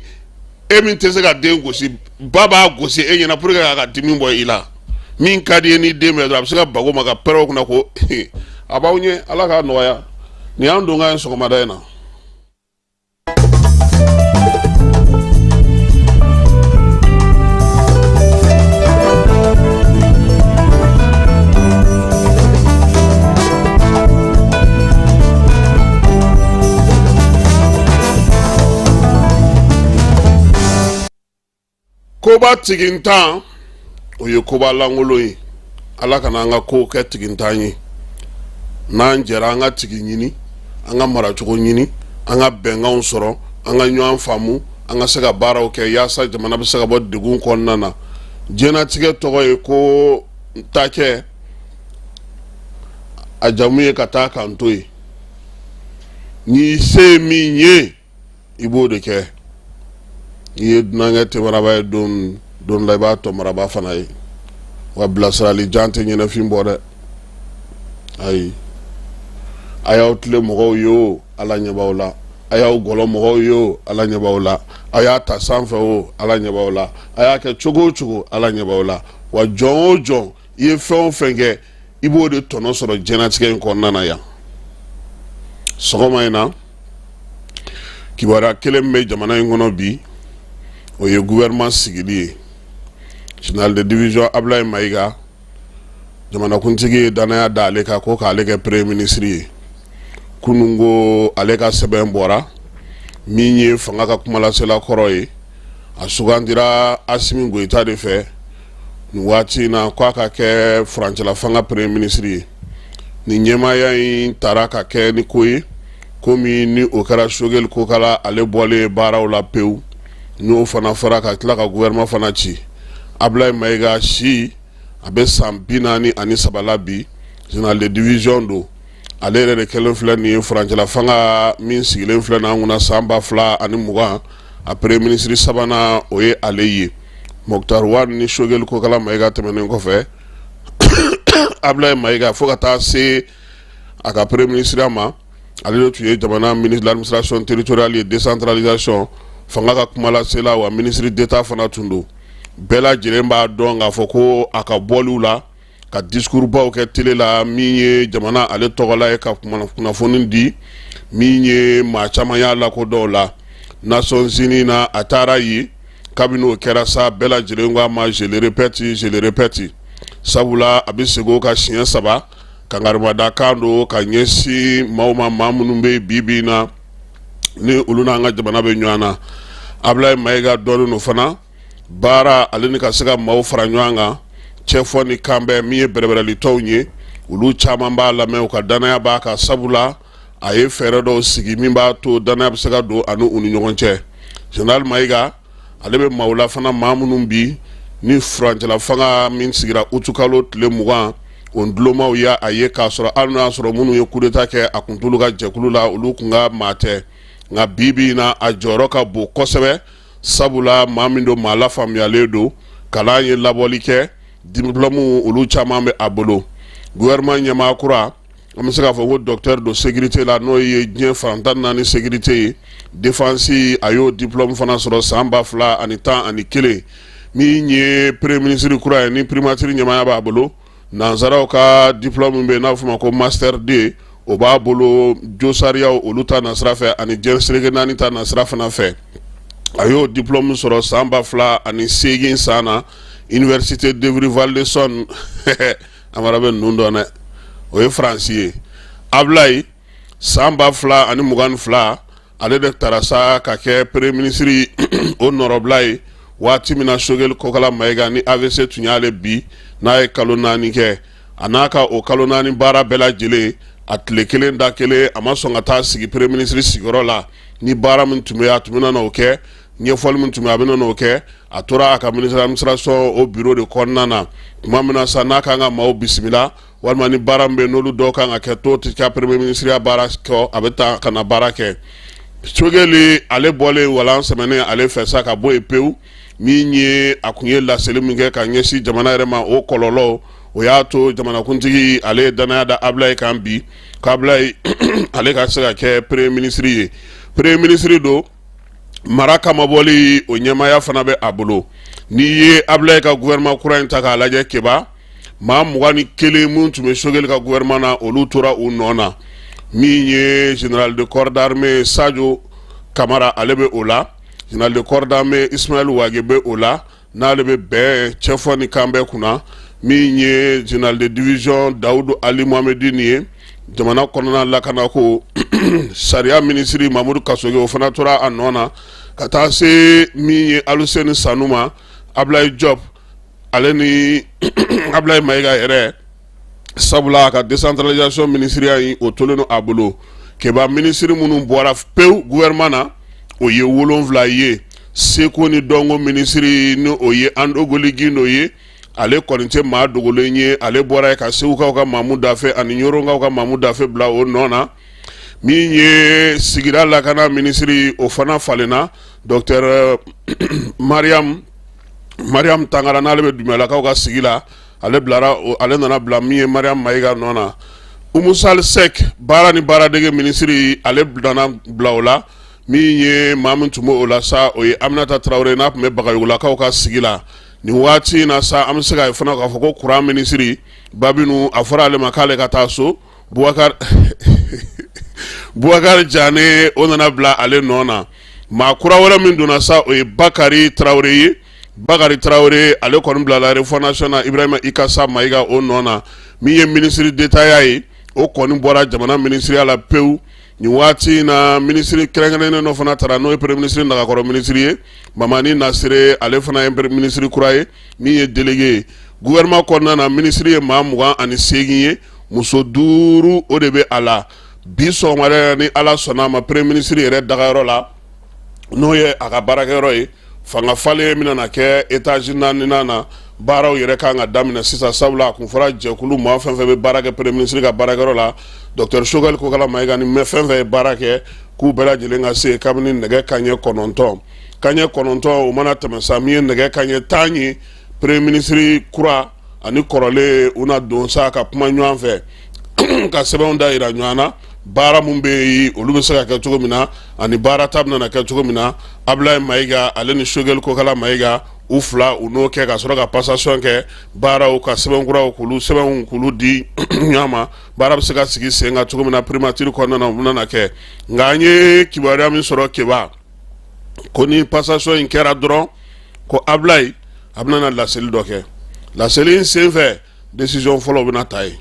e min tɛ se ka den gosi ba b'a gosi e ɲɛna pour que k'a ka dimi bɔ i la min ka di ye ni den bɛ dɔrɔn a bɛ se ka bago ma ka pɛrɛn kunna ko a b'aw ɲɛ Ala k'a nɔgɔya nin y'an don ka ye sɔgɔmada in na. koba tigintan o ye koba langolo ye ala kana an ka ko kɛ tigintan ye n'an jɛra an ka tigi ɲini an ka maracogo ɲini an ka bɛnkanw sɔrɔ an ka ɲɔgɔn faamu an ka se ka baaraw kɛ yaasa jamana bɛ se ka bɔ degun kɔnɔna na diɲɛnatigɛ tɔgɔ ye ko ta kɛ a jamu ye ka taa kan to ye ni se min ye i b'o de kɛ i ye dunankɛ tɛmaraba ye don la i b'a tɔ maraba fana ye wa bilasirali jan tɛ ɲɛnɛfin bɔ dɛ ayi a y'aw tile mɔgɔw ye o ala ɲɛ b'aw la a y'aw gɔlɔ mɔgɔw ye o ala ɲɛ b'aw la a y'a ta sanfɛ o ala ɲɛ b'aw la a y'a kɛ cogo o cogo ala ɲɛ b'aw la wa jɔn o jɔn i ye fɛn o fɛn kɛ i b'o de tɔnɔ sɔrɔ diɲɛnatigɛ in kɔnɔna na yan sɔgɔma in na kibaruya kelen bɛ jamana in kɔnɔ bi o ye gouvernement sigili ye général de division Ablaye Mayiga jamanakuntigi ye danaya da ale kan ko k'ale kɛ premier ministre ye kunun ko ale ka sɛbɛn bɔra min ye fanga ka kumalasela kɔrɔ ye a sugandira Asimi Goyita de fɛ nin waati na k'a ka kɛ furancɛla fanga premier ministre ye ni ɲɛmaaya in taara ka kɛ ni ko ye komi ni o kɛra Sogɛli Kokala ale bɔlen baaraw la pewu n'o fana fara ka tila ka gouvernement fana ci Ablaye Mayiga si a bɛ san 43 la bi général de division do ale yɛrɛ de kɛlen filɛ nin ye furancɛla fanga min sigilen filɛ n'an kunna san 2020 a premier ministre sabanan o ye ale ye Moktar Wade ni Sogɛli Kokala Mayiga tɛmɛnen kɔfɛ Ablaye Mayiga fo ka taa se a ka premier ministre ma ale de tun ye jamana ministre de l'administration territoriale et décentralisation fanga ka kumalasela wa ministre d'état fana tun do bɛɛ lajɛlen b'a dɔn k'a fɔ ko a ka bɔliw la ka discours baw kɛ télé la min ye jamana ale tɔgɔla ye ka kunnafoni di min ye maa caman y'a lakodɔn la Nations Unies na a taara ye kabini o kɛra sa bɛɛ lajɛlen ko a ma je le répète sabula a bɛ segin o ka siɲɛ 3 kangarimadakan do ka ɲɛsin maaw ma maa minnu bɛ bi na ni olu n'an ka jamana bɛ ɲɔgɔn na Ablaye Mayiga dɔɔnin no fana baara ale ni ka se ka maaw fara ɲɔgɔn kan cɛfɔ ni kanbɛn min ye bɛrɛbɛrɛlitɔw ye olu caman b'a lamɛn u ka danaya b'a kan sabula a ye fɛɛrɛ dɔw sigi min b'a to danaya bɛ se ka don ani u ni ɲɔgɔn cɛ général Mayiga ale bɛ maaw la fana maa minnu bi ni furancɛla fanga min sigira utukalo tile 20 o dulɔmaw y'a a ye k'a sɔrɔ hali n'o y'a sɔrɔ minnu ye coup d'état kɛ a kun t'olu ka jɛkulu la olu kun ka maa tɛ nka bi na a jɔyɔrɔ ka bon kosɛbɛ sabula maa min do maa lafaamuyalen do kalan ye labɔli kɛ diplôme olu caman bɛ a bolo gouvernement ɲɛmaa kura an bɛ se k'a fɔ ko docteur de sécurité la n'o ye diɲɛ fan 14 sécurité ye défense a y'o diplôme fana sɔrɔ san 2011 min ye premier ministre kura ye ni primature ɲɛmaaya b'a bolo nanzaraw ka diplôme bɛ n'a fɔ ma ko master 2 o b'a bolo josariyaw olu ta na sira fɛ ani jɛnserege 4 ta na sira fana fɛ a y'o diplôme sɔrɔ san 2008 san na université d'Ivry Val-de-Saône amara bɛ ninnu dɔn dɛ o ye faransi ye Ablaye san 2022 ale de taara sa ka kɛ premier ministre o nɔrɔbila ye waati min na Sogɛli Kokala Mayiga ni AVC tun y'ale bi n'a ye kalo 4 kɛ a n'a ka o kalo 4 baara bɛɛ lajɛlen a tile 1 da 1 a ma sɔn ka taa sigi premier ministre sigiyɔrɔ la ni baara min tun bɛ a tun bɛna n'o kɛ ɲɛfɔli min tun bɛ a bɛna n'o kɛ a tora a ka ministre d'administration o bureau de kɔnɔna na tuma min na sa n'a kan ka maaw bisimila walima ni baara min bɛ n'olu dɔw kan ka kɛ to tɛ ka premier ministre ya baara kɛ a bɛ taa ka na baara kɛ Sogɛli ale bɔlen walan sɛmɛnen ale fɛ sa ka bɔ yen pewu min ye a kun ye laseli min kɛ ka ɲɛsin jamana yɛrɛ ma o kɔlɔlɔ o y'a to jamanakuntigi ale ye danaya da Ablaye kan bi k'Ablaye ale ka se ka kɛ premier ministre ye premier ministre do mara kama bɔli o ɲɛmaaya fana bɛ a bolo n'i ye Ablaye ka gouvernement kura in ta k'a lajɛ keba maa 21 mun tun bɛ Sogɛli ka gouvernement na olu tora u nɔ na min ye général de corps d'armée Sadio Kamara ale bɛ o la général de corps d'armée Ismaël Ouage bɛ o la n'ale bɛ bɛn cɛfɔ ni kanbɛn kunna min ye général de division Daoud Ali Mohamedine ye jamana kɔnɔna lakana ko sariya ministre Mamadou Kasoge o fana tora a nɔ na ka taa se min ye Aluseni Sanu ma Ablaye Diop ale ni Ablaye Maïga yɛrɛ sabula ka décentralisation ministérielle yi o tolen no a bolo keba ministre minnu bɔra pewu gouvernement na o ye 7 ye seko ni dɔnko ministre ni o ye Andogoli Gindo ye ale kɔni tɛ maa dogolen ye ale bɔra ye ka Segukaw ka Mamu Dafe ani Ɲoronkaw ka Mamu Dafe bila o nɔ na min ye sigida lakana ministre o fana falenna docteur Mariam Tangara n'ale bɛ Dumɛlakaw ka sigi la ale nana bila min ye Mariam Maïga nɔ na Umusal Sek baara ni baaradege ministre ale nana bila o la min ye maa min tun bɛ o la sa o ye Aminata Traoré n'a tun bɛ Bagayogolakaw ka sigi la nin waati in na sa an bɛ se k'a ye fana k'a fɔ ko courant ministre Babinu a fɔra ale ma k'ale ka taa so Boubacar Diané o nana bila ale nɔ na maa kura wɛrɛ min donna sa o ye Bakari Traoré ye Bakari Traoré ale kɔni bilala refondation na Ibrahima Ikasa Maïga o nɔ na min ye ministre d'État ye o kɔni bɔra jamana ministeriya la pewu nin waati in na ministre kɛrɛnkɛrɛnnen dɔ fana taara n'o ye premier ministre Nagakɔrɔ ministre ye Mamani Nasire ale fana ye ministre kura ye min ye délégué ye gouvernement kɔnɔna na ministre ye maa 28 ye muso 5 o de bɛ a la bi sɔgɔmada ni Ala sɔnna ma premier ministre yɛrɛ dagayɔrɔ la n'o ye a ka baarakɛyɔrɔ ye fanga falen min na kɛ étage 4 na baaraw yɛrɛ kan ka daminɛ sisan sabula a kun fɔra jɛkulu maa fɛn fɛn bɛ baara kɛ premier ministre ka baarakɛyɔrɔ la docteur Choguel Kokala Maïga ni fɛn fɛn ye baara kɛ k'u bɛɛ lajɛlen ka se kabini nɛgɛ kanɲɛ 9 o mana tɛmɛ sa min ye nɛgɛ kanɲɛ 10 ye premier ministre kura ani kɔrɔlen u na don sa ka kuma ɲɔgɔn fɛ ka sɛbɛnw da yira ɲɔgɔn na baara mun bɛ yen olu bɛ se ka kɛ cogo min na ani baara ta bɛna kɛ cogo min na Ablaye Maïga ale ni Choguel Kokala Maïga u fila u n'o kɛ ka sɔrɔ ka passation kɛ baaraw ka sɛbɛnkuraw k'olu di ɲɔgɔn ma baara bɛ se ka sigi sen kan cogo min na primature kɔnɔna na u bɛna kɛ nka an ye kibaruya min sɔrɔ keba ko ni passation in kɛra dɔrɔn ko Ablaye a bɛna laseli dɔ kɛ laseli in senfɛ décision fɔlɔ bɛna ta ye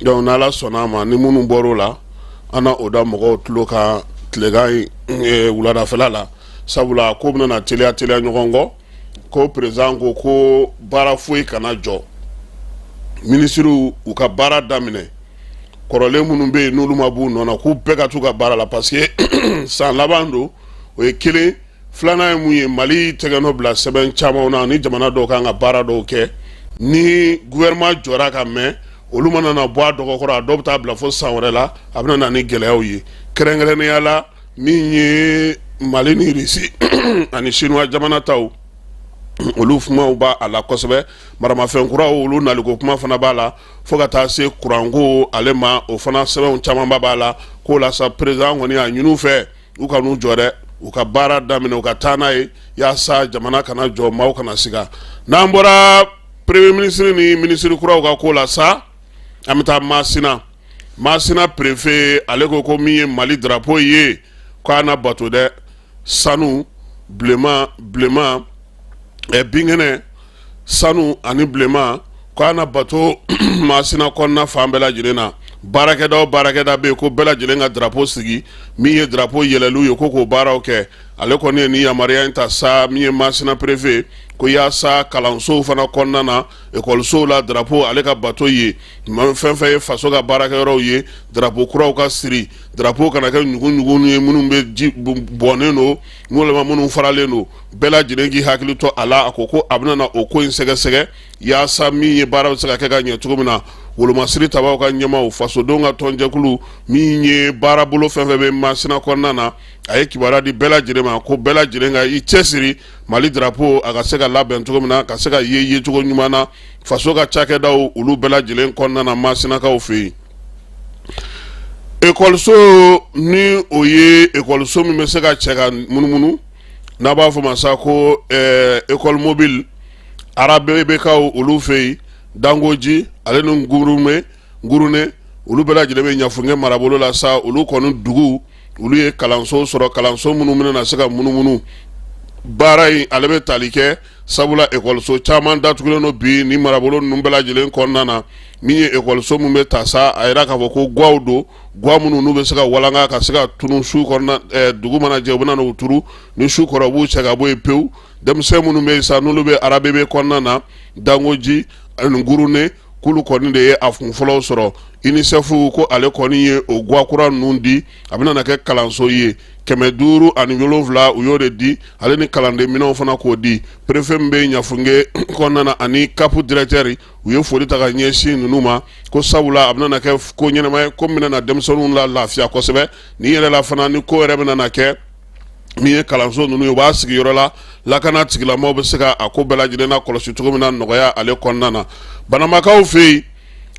donc n'Ala sɔnna ma ni minnu bɔr'o la an na o da mɔgɔw tulo kan tilegan wuladafɛla la sabula ko bɛna teliya ɲɔgɔn kɔ ko président ko baara foyi kana jɔ ministres u ka baara daminɛ kɔrɔlen minnu bɛ yen n'olu ma b'u nɔ na k'u bɛɛ ka t'u ka baara la parce que san laban don o ye kelen filanan ye mun ye Mali tɛgɛnɔ bila sɛbɛn camanw na ni jamana dɔw kan ka baara dɔw kɛ ni gouvernement jɔra ka mɛn olu mana na bɔ a dɔgɔkɔrɔ a dɔw bɛ taa bila fo san wɛrɛ la a bɛna na ni gɛlɛyaw ye kɛrɛnkɛrɛnnenya la min ye Mali ni Russie ani Chinois jamana taw olu kumaw b'a la kosɛbɛ maramafɛn kuraw olu naliko kuma fana b'a la fo ka taa se kuranko ale ma o fana sɛbɛnw caman b'a la k'o la sa président kɔni a ɲin'u fɛ u ka n'u jɔ dɛ u ka baara daminɛ u ka taa n'a ye yaasa jamana kana jɔ maaw kana siga n'an bɔra premier ministre ni ministre kuraw ka ko la sa an bɛ taa Masina préfet ale ko min ye Mali drapeau ye k'a na bato dɛ sanu bilenman binkɛnɛ sanu ani bilenman k'a na bato Masina kɔnɔna fan bɛɛ lajɛlen na baarakɛda bɛ yen ko bɛɛ lajɛlen ka drapeau sigi min ye drapeau yɛlɛliw ye ko k'o baaraw kɛ ale kɔni ye ni yamaruya in ta sa min ye Masina préfet ko yaasa kalansow fana kɔnɔna na ekɔlisow la drapeau ale ka bato ye fɛn fɛn ye faso ka baarakɛyɔrɔw ye drapeau kuraw ka siri drapeau kana kɛ ɲugun ye minnu bɛ ji bɔnnen don n'olu minnu faralen don bɛɛ lajɛlen k'i hakili to a la a ko a bɛna na o ko in sɛgɛsɛgɛ yaasa min ye baara bɛ se ka kɛ ka ɲɛ cogo min na wolomasiri tabaw ka ɲɛmaw fasodenw ka tɔnjɛkulu min ye baara bolo fɛn fɛn bɛ Masina kɔnɔna na a ye kibaruya di bɛɛ lajɛlen ma ko bɛɛ lajɛlen ka i cɛsiri Mali drapeau a ka se ka labɛn cogo min na ka se ka ye cogo ɲuman na faso ka cakɛdaw olu bɛɛ lajɛlen kɔnɔna na Masinakaw fɛ yen ekɔliso ni o ye ekɔliso min bɛ se ka cɛ ka munumunu n'a b'a fɔ ma sa ko école mobile arabe bɛ kaw olu fɛ yen Dangoji ale ni Ngurune olu bɛɛ lajɛlen bɛ Ɲafunge marabolo la sa olu kɔni dugu olu ye kalanso sɔrɔ kalanso minnu bɛna na se ka munumunu baara in ale bɛ tali kɛ sabula ekɔliso caman datugulen don bi ni marabolo ninnu bɛɛ lajɛlen kɔnɔna na min ye ekɔliso min bɛ ta sa a yira k'a fɔ ko guwaw don guwa minnu n'u bɛ se ka walanga ka se ka tunu su kɔnɔna dugu mana jɛ u bɛ na n'u turu ni su kɔrɔ u b'u cɛ ka bɔ yen pewu denmisɛn minnu bɛ yen sa n'olu bɛ arabebe kɔnɔna na dangoji ani ngurune k'olu kɔni de ye a kun fɔlɔw sɔrɔ UNICEF ko ale kɔni ye o guakura ninnu di a bɛna kɛ kalanso ye 507 u y'o de di ale ni kalanden minɛnw fana k'o di préfet min bɛ Ɲafunge kɔnɔna na ani CAP directeur u ye foli ta ka ɲɛsin ninnu ma ko sabula a bɛna kɛ ko ɲɛnama ye ko min na denmisɛnninw la lafiya kosɛbɛ ni yɛrɛ la fana ni ko yɛrɛ bɛna kɛ min ye kalanso ninnu ye u b'a sigiyɔrɔ la lakana tigilamɔgɔw bɛ se ka a ko bɛɛ lajɛlen na kɔlɔsi cogo min na nɔgɔya ale kɔnɔna na banamakaw fɛ yen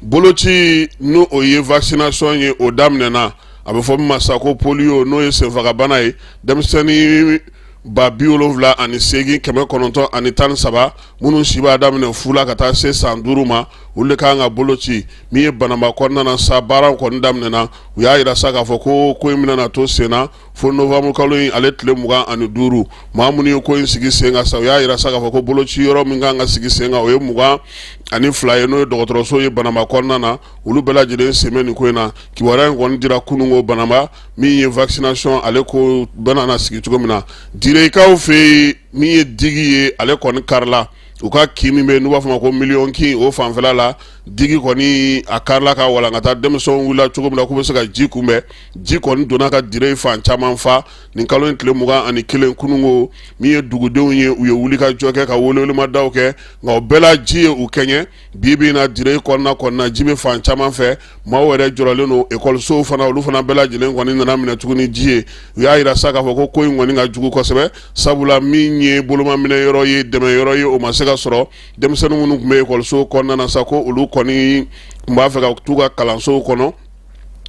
boloci n'o o ye vaccination ye o daminɛna a bɛ fɔ min ma sa ko polio n'o ye senfagabana ye denmisɛnnin 78,913 minnu si b'a daminɛ fu la ka taa se san 5 ma olu de kan ka boloci min ye banama kɔnɔna na sa baaraw kɔni daminɛna u y'a yira sa k'a fɔ ko in bɛna to sen na fo novembre kalo in ale tile 25 maa minnu ye ko in sigi sen kan sa u y'a yira sa k'a fɔ ko boloci yɔrɔ min kan ka sigi sen kan o ye 22 ye n'o ye dɔgɔtɔrɔso ye banama kɔnɔna na olu bɛɛ lajɛlen sen bɛ nin ko in na kibaruya in kɔni dira kunungo banama min ye vaccination ale ko bɛna na sigi cogo min na direkaw fɛ yen min ye digi ye ale kɔni karila u ka kin min bɛ n'u b'a fɔ ma ko miliyɔn kin o fanfɛla la digi kɔni a karila ka walankata denmisɛnw wulila cogo min na k'u bɛ se ka ji kunbɛn ji kɔni donna ka dire fan caman fa nin kalo in tile 21 kunungo min ye dugudenw ye u ye wuli ka jɔ kɛ ka welewelemadaw kɛ nka o bɛɛ la ji ye u kɛɲɛ bi na dire kɔnɔna ji bɛ fan caman fɛ maaw yɛrɛ jɔrɔlen don ekɔlisow fana olu fana bɛɛ lajɛlen kɔni nana minɛ tuguni ji ye u y'a yira sa k'a fɔ ko in kɔni ka jugu kosɛbɛ sabula min ye bolomaminɛ yɔrɔ ye dɛmɛ yɔrɔ ye o ma se ka sɔrɔ denmisɛnnin minnu tun bɛ ekɔliso kɔnɔna na sa ko olu kɔni tun b'a fɛ ka t'u ka kalansow kɔnɔ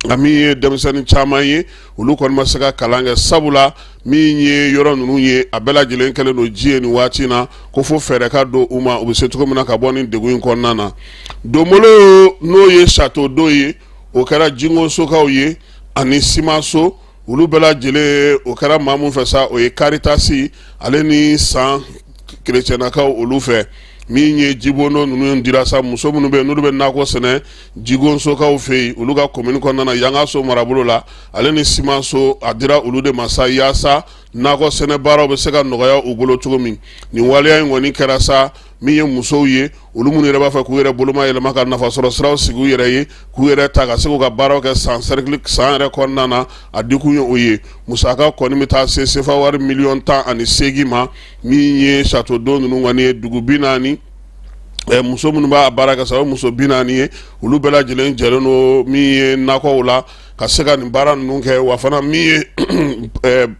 a min ye denmisɛnnin caman ye olu kɔni ma se ka kalan kɛ sabula min ye yɔrɔ ninnu ye a bɛɛ lajɛlen kɛlen don ji ye nin waati in na ko fo fɛɛrɛ ka don u ma u bɛ se cogo min na ka bɔ nin degun in kɔnɔna na donbolo n'o ye château d'eau ye o kɛra jingo sokaw ye ani simaso olu bɛɛ lajɛlen o kɛra maa mun fɛ sa o ye Caritasi ale ni san kerecɛnnakaw olu fɛ min ye jibono ninnu dira sa muso minnu bɛ n'olu bɛ nakɔ sɛnɛ jigonsokaw fɛ yen olu ka commune kɔnɔna na Yangaso marabolo la ale ni simanso a dira olu de ma sa yaasa nakɔ sɛnɛ baaraw bɛ se ka nɔgɔya u bolo cogo min nin waleya in kɔni kɛra sa min ye musow ye olu minnu yɛrɛ b'a fɛ k'u yɛrɛ boloma yɛlɛma ka nafasɔrɔ siraw sigi u yɛrɛ ye k'u yɛrɛ ta ka se k'u ka baaraw kɛ san yɛrɛ kɔnɔna na a dikun ye o ye musaka kɔni bɛ taa se sefa wari 18 ma min ye château d'eau ninnu kɔni ye dugu 40 muso minnu b'a baara kɛ sa o muso 40 ye olu bɛɛ lajɛlen jɛlen don min ye nakɔw la ka se ka nin baara ninnu kɛ wa fana min ye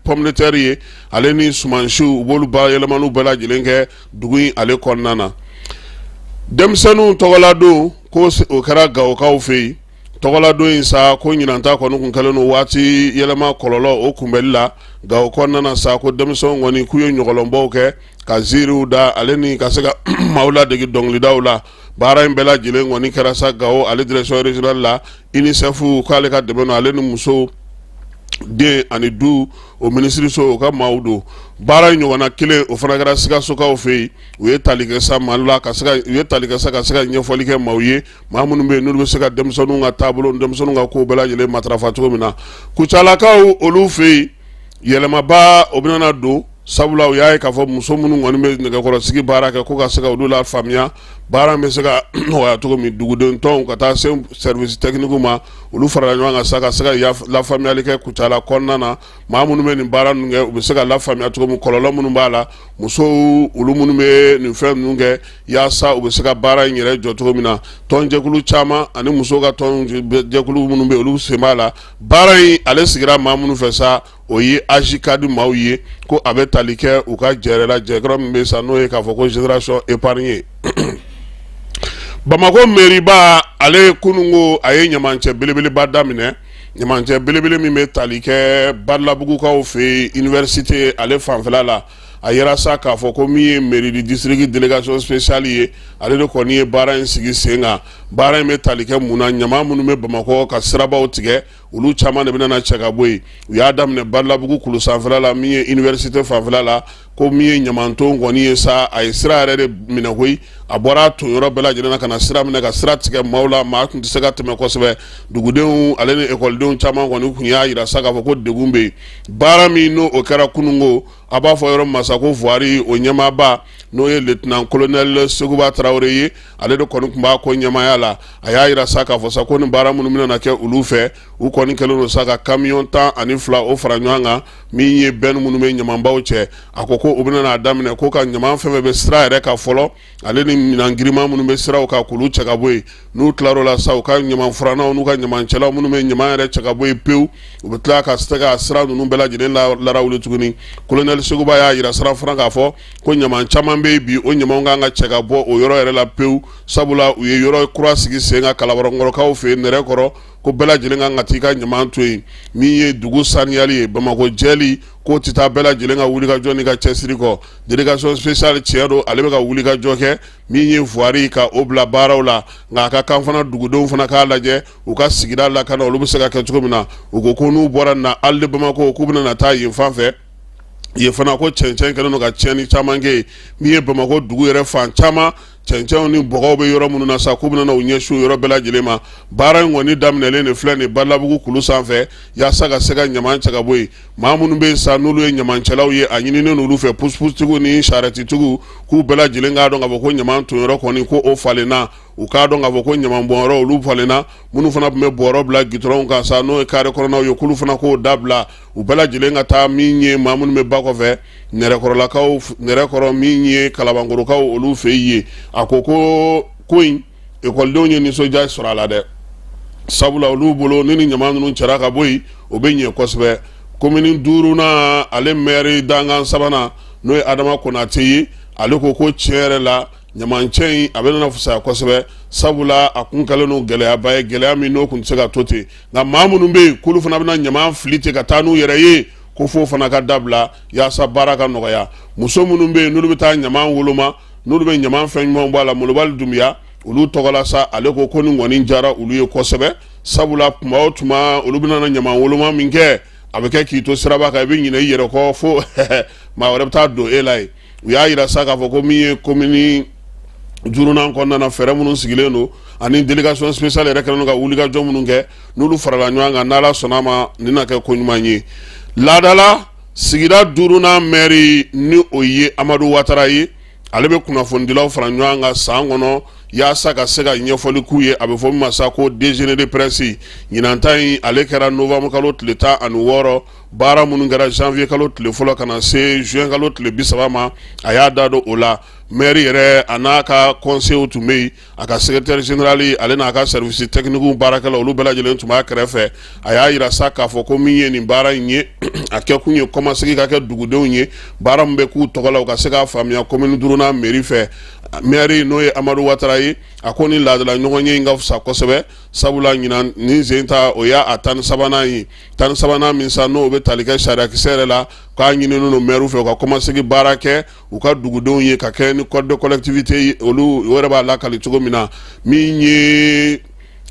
pomme de terre ye ale ni sumansiw u b'olu bayɛlɛmaniw bɛɛ lajɛlen kɛ dugu in ale kɔnɔna na denmisɛnninw tɔgɔladon ko o kɛra Gawokaw fɛ yen tɔgɔladon in sa ko ɲinanta kɔni kun kɛlen don waati yɛlɛma kɔlɔlɔ o kunbɛli la Gawo kɔnɔna na sa ko denmisɛnw kɔni k'u ye ɲɔgɔlɔnbaw kɛ ka ziiriw da ale ni ka se ka maaw ladege dɔnkilidaw la baara in bɛɛ lajɛlen kɔni kɛra sa Gawo ale direction régionale la UNICEF k'ale ka dɛmɛ no ale ni muso den ani du o ministre so o ka maaw don baara in ɲɔgɔnna kelen o fana kɛra Sikasokaw fɛ yen u ye tali kɛ sa Mali la ka se ka ɲɛfɔli kɛ maaw ye maa minnu bɛ yen n'olu bɛ se ka denmisɛnninw ka taabolo denmisɛnninw ka kow bɛɛ lajɛlen matarafa cogo min na Kucalakaw olu fɛ yen yɛlɛmaba o bɛna don sabula u y'a ye k'a fɔ muso minnu kɔni bɛ nɛgɛkɔrɔsigi baara kɛ ko ka se ka olu la faamuya baara bɛ se ka nɔgɔya cogo min duguden tɔnw ka taa se service technique ma olu farala ɲɔgɔn kan sa ka se ka lafaamuyali kɛ Kucala kɔnɔna na maa minnu bɛ nin baara ninnu kɛ u bɛ se ka lafaamuya cogo min kɔlɔlɔ minnu b'a la musow olu minnu bɛ nin fɛn ninnu kɛ yaasa u bɛ se ka baara in yɛrɛ jɔ cogo min na tɔnjɛkulu caman ani musow ka tɔnjɛkulu minnu bɛ yen olu sen b'a la baara in ale sigira maa minnu fɛ sa o ye âge ka di maaw ye ko a bɛ tali kɛ u ka jɛrɛ la jɛkɔrɔ min bɛ sa n'o ye k'a fɔ ko génération épargnée Bamako mairie ale kunungo a ye ɲamancɛ belebeleba daminɛ ɲamancɛ belebele min bɛ tali kɛ Badalabugukaw fɛ université ale fanfɛla la a yɛrɛ sa k'a fɔ ko min ye mairie du district délégation spéciale ye ale de kɔni ye baara in sigi sen kan baara in bɛ tali kɛ mun na ɲama minnu bɛ Bamakɔ ka sirabaw tigɛ olu caman de bɛna na cɛ ka bɔ yen u y'a daminɛ Badilabugu kulu sanfɛla la min ye université fanfɛla la ko min ye ɲamanton kɔni ye sa a ye sira yɛrɛ de minɛ koyi a bɔra a ton yɔrɔ bɛɛ lajɛlen na ka na sira minɛ ka sira tigɛ maaw la maa tun tɛ se ka tɛmɛ kosɛbɛ dugudenw ale ni ekɔlidenw caman kɔni kun y'a yira sa k'a fɔ ko degun bɛ yen baara min n'o o kɛra kunungo a b'a fɔ yɔrɔ masa ko Vuwari o ɲɛmaaba n'o ye lieutenant colonel Seguba Tarawele ye ale de kɔni tun b'a ko ɲɛmaaya la a y'a yira sa k'a fɔ sa ko ni baara minnu bɛna na kɛ olu fɛ u kɔni kɛlen don sa ka camion 12 o fara ɲɔgɔn kan min ye bɛn minnu bɛ ɲamanbaw cɛ a ko u bɛna n'a daminɛ ko ka ɲaman fɛn fɛn bɛ sira yɛrɛ ka fɔlɔ ale ni minan giriman minnu bɛ siraw ka k'olu cɛ ka bɔ yen n'u tilar'o la sa u ka ɲaman furannaw n'u ka ɲamancɛlaw minnu bɛ ɲaman yɛrɛ cɛ ka bɔ yen pewu u bɛ tila ka se ka sira ninnu bɛɛ lajɛlen larawuli tuguni colonel Seguba y'a yira sira fana k'a fɔ ko ɲaman caman bɛ yen bi o ɲamanw kan ka cɛ ka bɔ o yɔrɔ yɛrɛ la pewu sabula u ye yɔrɔ kura sigi sen kan Kalabankɔrɔkaw fɛ yen Nɛrɛkɔrɔ ko bɛɛ lajɛlen kan ka t'i ka ɲaman to yen min ye dugu saniyali ye Bamakɔ jɛli k'o tɛ taa bɛɛ lajɛlen ka wulikajɔ ni ka cɛsiri kɔ délégation spéciale tiɲɛ don ale bɛ ka wulikajɔ kɛ min ye Vuwari ka o bila baaraw la nka a ka kan fana dugudenw fana k'a lajɛ u ka sigida lakana olu bɛ se ka kɛ cogo min na u ko n'u bɔra na hali de Bamako k'u bɛna na taa yen fan fɛ yen fana ko cɛncɛn kɛlen don ka tiɲɛni caman kɛ yen min ye Bamakɔ dugu yɛrɛ fan caman cɛncɛnw ni bɔgɔw bɛ yɔrɔ minnu na sa k'u bɛna u ɲɛsin yɔrɔ bɛɛ lajɛlen ma baara in kɔni daminɛlen de filɛ nin Badilabugu kulu sanfɛ yaasa ka se ka ɲaman cɛ ka bɔ yen maa minnu bɛ yen sa n'olu ye ɲamancɛlaw ye a ɲininen n'olu fɛ puspusitigiw ni saretitigiw k'u bɛɛ lajɛlen k'a dɔn k'a fɔ ko ɲaman ton yɔrɔ kɔni ko o falenna u k'a dɔn k'a fɔ ko ɲaman bɔn yɔrɔ olu falenna minnu fana tun bɛ bɔrɔ bila gitɔrɔnw kan sa n'o ye kare kɔnɔnaw ye k'olu fana k'o dabila u bɛɛ lajɛlen ka taa min ye maa minnu bɛ ba kɔfɛ Nɛrɛkɔrɔ min ye Kalabankɔrɔkaw olu fɛ yen a ko in ekɔlidenw ye nisɔndiya sɔrɔ a la dɛ sabula olu bolo ni ɲaman ninnu cɛra ka bɔ yen o bɛ ɲɛ kosɛbɛ komini 5nan ale maire dangan 3nan n'o ye Adama Konate ye ale ko tiɲɛ yɛrɛ la ɲamancɛ in a bɛna fisaya kosɛbɛ sabula a kun kɛlen don gɛlɛyaba ye gɛlɛya min n'o kun tɛ se ka to ten nka maa minnu bɛ yen k'olu fana bɛna ɲaman fili ten ka taa n'u yɛrɛ ye ko fo fana ka dabila yaasa baara ka nɔgɔya muso minnu bɛ yen n'olu bɛ taa ɲaman woloma n'olu bɛ ɲaman fɛn ɲumanw bɔ a la Molobali Dunbiya olu tɔgɔla sa ale ko ni ŋɔni jara olu ye kosɛbɛ sabula tuma o tuma olu bɛna na ɲaman woloma min kɛ a bɛ kɛ k'i to siraba kan i bɛ ɲinɛ i yɛrɛ kɔ fo maa wɛrɛ bɛ taa don e la ye u y'a yira sa k'a fɔ ko min ye komini 5nan kɔnɔna na fɛɛrɛ minnu sigilen don ani délégation spéciale yɛrɛ kɛlen don ka wulikajɔ minnu kɛ n'olu farala ɲɔgɔn kan n'Ala sɔnna a ma nin na kɛ ko ɲuman ye laadala sigida 5nan maire ni o ye Amadu Watara ye ale bɛ kunnafonidilaw fara ɲɔgɔn kan san kɔnɔ yaasa ka se ka ɲɛfɔli k'u ye a bɛ fɔ min ma sa ko déjeuner de presse ɲinan ta in ale kɛra novembre kalo tile 16 baara minnu kɛra janvier kalo tile fɔlɔ ka na se juin kalo tile 30 ma a y'a da don o la maire yɛrɛ a n'a ka conseil tun bɛ yen a ka secrétaire général ale n'a ka service technique baarakɛlaw olu bɛɛ lajɛlen tun b'a kɛrɛfɛ a y'a yira sa k'a fɔ ko min ye nin baara in ye a kɛ kun ye kɔmasegi ka kɛ dugudenw ye baara min bɛ k'u tɔgɔ la u ka se k'a faamuya commune 5nan mairie fɛ maire n'o ye Amadu Watara ye a ko ni laadala ɲɔgɔn ye in ka fisa kosɛbɛ sabula ɲinan nin sen ta o y'a 13nan ye 13nan min sa n'o bɛ tali kɛ sariyakisɛ yɛrɛ la k'a ɲininen don maire fɛ u ka kɔmasegi baara kɛ u ka dugudenw ye ka kɛ ni code de collectivité ye olu yɛrɛ b'a lakali cogo min na min ye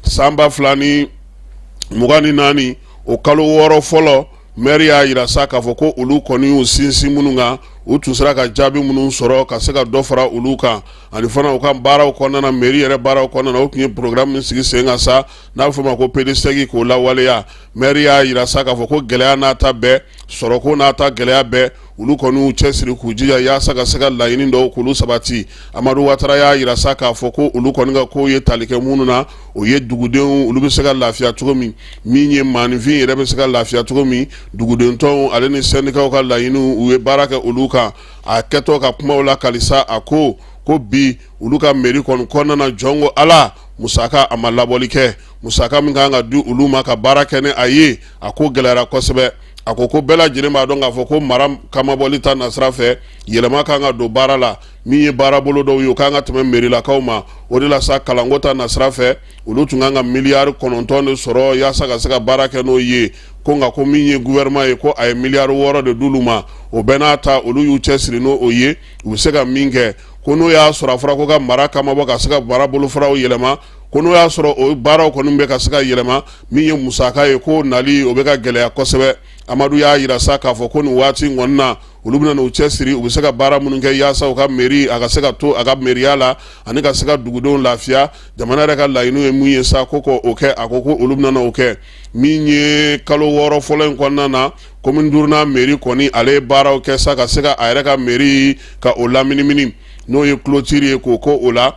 san 2024 o kalo 6 fɔlɔ maire y'a yira sa k'a fɔ ko olu kɔni y'u sinsin minnu kan u tun sera ka jaabi minnu sɔrɔ ka se ka dɔ fara olu kan ani fana u ka baaraw kɔnɔna na mairie yɛrɛ baaraw kɔnɔna na o tun ye programme min sigi sen kan sa n'a bɛ fɔ o ma ko PDSEG k'o lawaleya maire y'a yira sa k'a fɔ ko gɛlɛya n'a ta bɛɛ sɔrɔko n'a ta gɛlɛya bɛɛ olu kɔni y'u cɛsiri k'u jija yaasa ka se ka laɲini dɔw k'olu sabati Amadu Watara y'a yira sa k'a fɔ ko olu kɔni ka kow ye tali kɛ minnu na o ye dugudenw olu bɛ se ka lafiya cogo min ye maanifin yɛrɛ bɛ se ka lafiya cogo min dugudentɔnw ale ni syndicat ka laɲiniw u ye baara kɛ olu kan a kɛtɔ ka kumaw la kalisa a ko bi olu ka mairie kɔnɔna na jɔn ko Ala musaka a ma labɔli kɛ musaka min kan ka di olu ma ka baara kɛ ni a ye a ko gɛlɛyara kosɛbɛ a ko bɛɛ lajɛlen b'a dɔn k'a fɔ ko mara kamabɔli ta nasira fɛ yɛlɛma kan ka don baara la min ye baara bolo dɔw ye o kan ka tɛmɛ mairilakaw ma o de la sa kalanko ta nasira fɛ olu tun kan ka miliyari 9 de sɔrɔ yaasa ka se ka baara kɛ n'o ye ko nka ko min ye gouvernement ye ko a ye miliyari 6 de d'olu ma o bɛɛ n'a ta olu y'u cɛsiri n'o o ye u bɛ se ka min kɛ ko n'o y'a sɔrɔ a fɔra ko ka mara kamabɔ ka se ka baara bolofaraw yɛlɛma ko n'o y'a sɔrɔ o baaraw kɔni bɛ ka se ka yɛlɛma min ye musaka ye ko nali o bɛ ka gɛlɛya kosɛbɛ. Amadu y'a yira sa k'a fɔ ko nin waati kɔni na olu bɛna n'u cɛsiri u bɛ se ka baara minnu kɛ yaasa u ka mairie a ka se ka to a ka mairia la ani ka se ka dugudenw lafiya. Jamana yɛrɛ ka laɲiniw ye mun ye sa ko o kɛ a ko ko olu bɛna n'o kɛ min ye kalo 6 fɔlɔ in kɔnɔna na commune 5nan mairie kɔni ale ye baaraw kɛ sa ka se ka a yɛrɛ ka mairie ka o laminimini n'o ye clôture ye k'o ko o la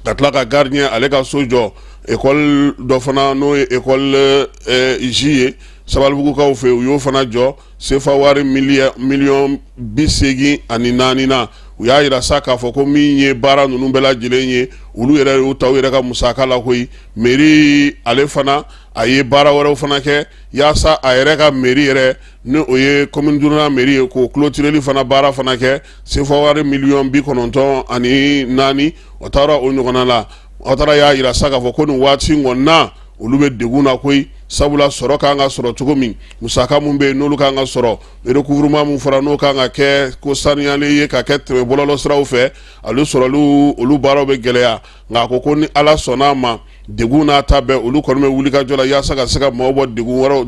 ka tila ka gardien ale ka so jɔ école dɔ fana n'o ye école J ye Sabalibugukaw fɛ u y'o fana jɔ sefa wari miliyɔn 84 na u y'a yira sa k'a fɔ ko min ye baara ninnu bɛɛ lajɛlen ye olu yɛrɛ y'u ta u yɛrɛ ka musaka la koyi mairie ale fana a ye baara wɛrɛw fana kɛ yaasa a yɛrɛ ka mairie yɛrɛ ni o ye commune 5nan mairie ye k'o clôtureli fana baara fana kɛ sefa wari miliyɔn 94 o taara o ɲɔgɔnna la o taara y'a yira sa k'a fɔ ko nin waati kɔnɔna olu bɛ degun na koyi sabula sɔrɔ kan ka sɔrɔ cogo min musaka mun bɛ yen n'olu kan ka sɔrɔ recouvrement mun fɔra n'o kan ka kɛ ko saniyalen ye ka kɛ tɛmɛ bɔlɔlɔ siraw fɛ ale sɔrɔlu olu baaraw bɛ gɛlɛya nka a ko ko ni ala sɔnna ma degun n'a ta bɛɛ olu kɔni bɛ wuli ka jɔ la yaasa ka se ka maaw bɔ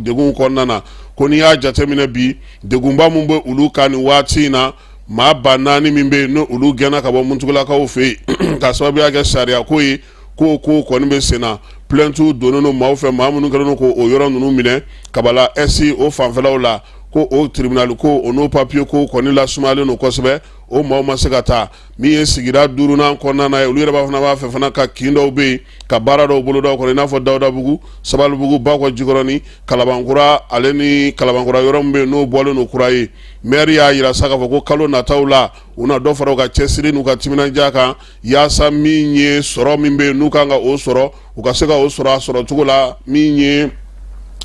degun kɔnɔna na ko n'i y'a jateminɛ bi degunba mun bɛ olu kan nin waati in na maa ba 4 min bɛ yen n'olu gɛnna ka bɔ Muntugulakaw fɛ yen ka sababuya kɛ sariya ko ye ko kɔni bɛ sen na plainte donnen no maaw fɛ maa minnu kɛlen no ko o yɔrɔ ninnu minɛ kabala ɛsi o fanfɛlaw la ko o tribunal ko o n'o papier ko kɔni lasumalen no kosɛbɛ o maaw ma se ka taa min ye sigida 5nan kɔnɔna na ye olu yɛrɛ b'a fɛ fana ka kin dɔw bɛ yen ka baara dɔw bolo dɔw kɔnɔ i n'a fɔ Dawudabugu Sabalibugu Bakɔ Jikɔrɔni Kalabankura ale ni Kalabankura yɔrɔ min bɛ yen n'o bɔlen no kura ye maire y'a yira sa k'a fɔ ko kalo nataw la u na dɔ fara u ka cɛsiri n'u ka timinandiya kan yaasa min ye sɔrɔ min bɛ yen n'u kan ka o sɔrɔ u ka se ka o sɔrɔ a sɔrɔ cogo la min ye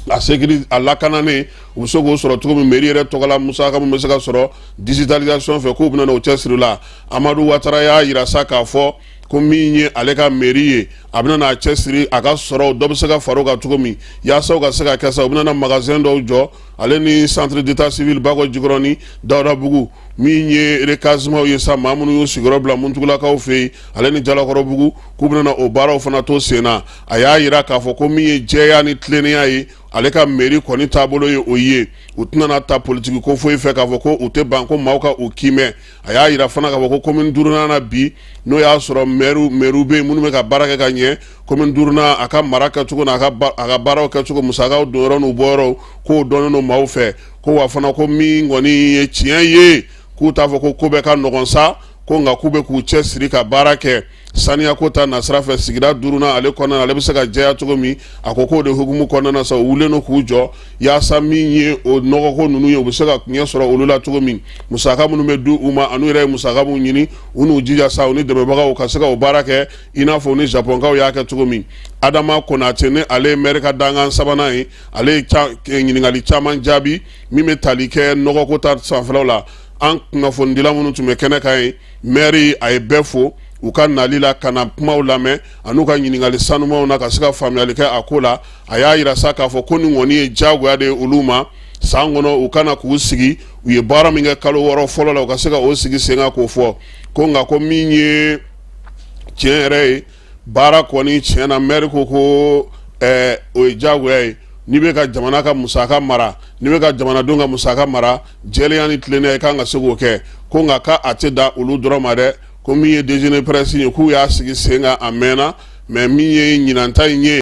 a sécurité a lakananen u bɛ se k'o sɔrɔ cogo min mairie yɛrɛ tɔgɔla musaka min bɛ se ka sɔrɔ digitalisation fɛ k'u bɛna n'o cɛsiri la Amadu Watara y'a yira sa k'a fɔ ko min ye ale ka mairie ye a bɛna n'a cɛsiri a ka sɔrɔ dɔ bɛ se ka fara o kan cogo min yaasa u ka se ka kɛ sa u bɛna na magasin dɔw jɔ ale ni centre d'état civil Bakɔ Jikɔrɔni Dawudabugu min ye recasement ye sa maa minnu y'u sigiyɔrɔ bila Muntugulakaw fɛ yen ale ni Jalakɔrɔbugu k'u bɛna na o baaraw fana to sen na a y'a yira k'a fɔ ko min ye jɛya ni tilennenya ye ale ka mairie kɔni taabolo ye o ye u tɛna na ta politiki ko foyi fɛ k'a fɔ ko u tɛ ban ko maaw ka u kimɛ a y'a yira fana k'a fɔ ko commune 5nan na bi n'o y'a sɔrɔ maire bɛ yen minnu bɛ ka baara kɛ ka ɲɛ commune 5nan a ka mara kɛcogo n'a ka baaraw kɛcogo musakaw donyɔrɔ n'u bɔyɔrɔ k'o dɔnnen no maaw fɛ ko wa fana ko min kɔni ye tiɲɛ ye k'u t'a fɔ ko bɛ ka nɔgɔn sa ko nka k'u bɛ k'u cɛsiri ka baara kɛ saniya ko ta nasira fɛ sigida 5nan ale kɔnɔna na ale bɛ se ka jɛya cogo min a ko k'o de hukumu kɔnɔna na sa u wulilen no k'u jɔ yaasa min ye o nɔgɔko ninnu ye u bɛ se ka ɲɛ sɔrɔ olu la cogo min musaka minnu bɛ di u ma anu yɛrɛ ye musaka minnu ɲini u n'u jija sa u ni dɛmɛbagaw ka se ka o baara kɛ i n'a fɔ u ni Japonkaw y'a kɛ cogo min Adama Konate ni ale ye maire ka dankan sabanan ye ale ye ɲininkali caman jaabi min bɛ tali kɛ nɔgɔko ta sanfɛlaw la an kunnafonidila minnu tun bɛ kɛnɛ kan ye maire a ye bɛɛ fo u ka nali la ka na kumaw lamɛn an'u ka ɲininkali sanumanw na ka se ka faamuyali kɛ a ko la a y'a yira sa k'a fɔ ko nin kɔni ye diyagoya de ye olu ma san kɔnɔ u kana k'u sigi u ye baara min kɛ kalo 6 fɔlɔ la u ka se ka o sigi sen kan k'o fɔ ko nka ko min ye tiɲɛ yɛrɛ ye baara kɔni tiɲɛ na maire ko o ye diyagoya ye n'i bɛ ka jamana ka musaka mara n'i bɛ ka jamanadenw ka musaka mara jɛlenya ni tilennenya i kan ka se k'o kɛ ko nka k'a tɛ da olu dɔrɔn ma dɛ ko min ye déjeuner presse ye k'u y'a sigi sen kan a mɛnna mais min ye ɲinanta in ye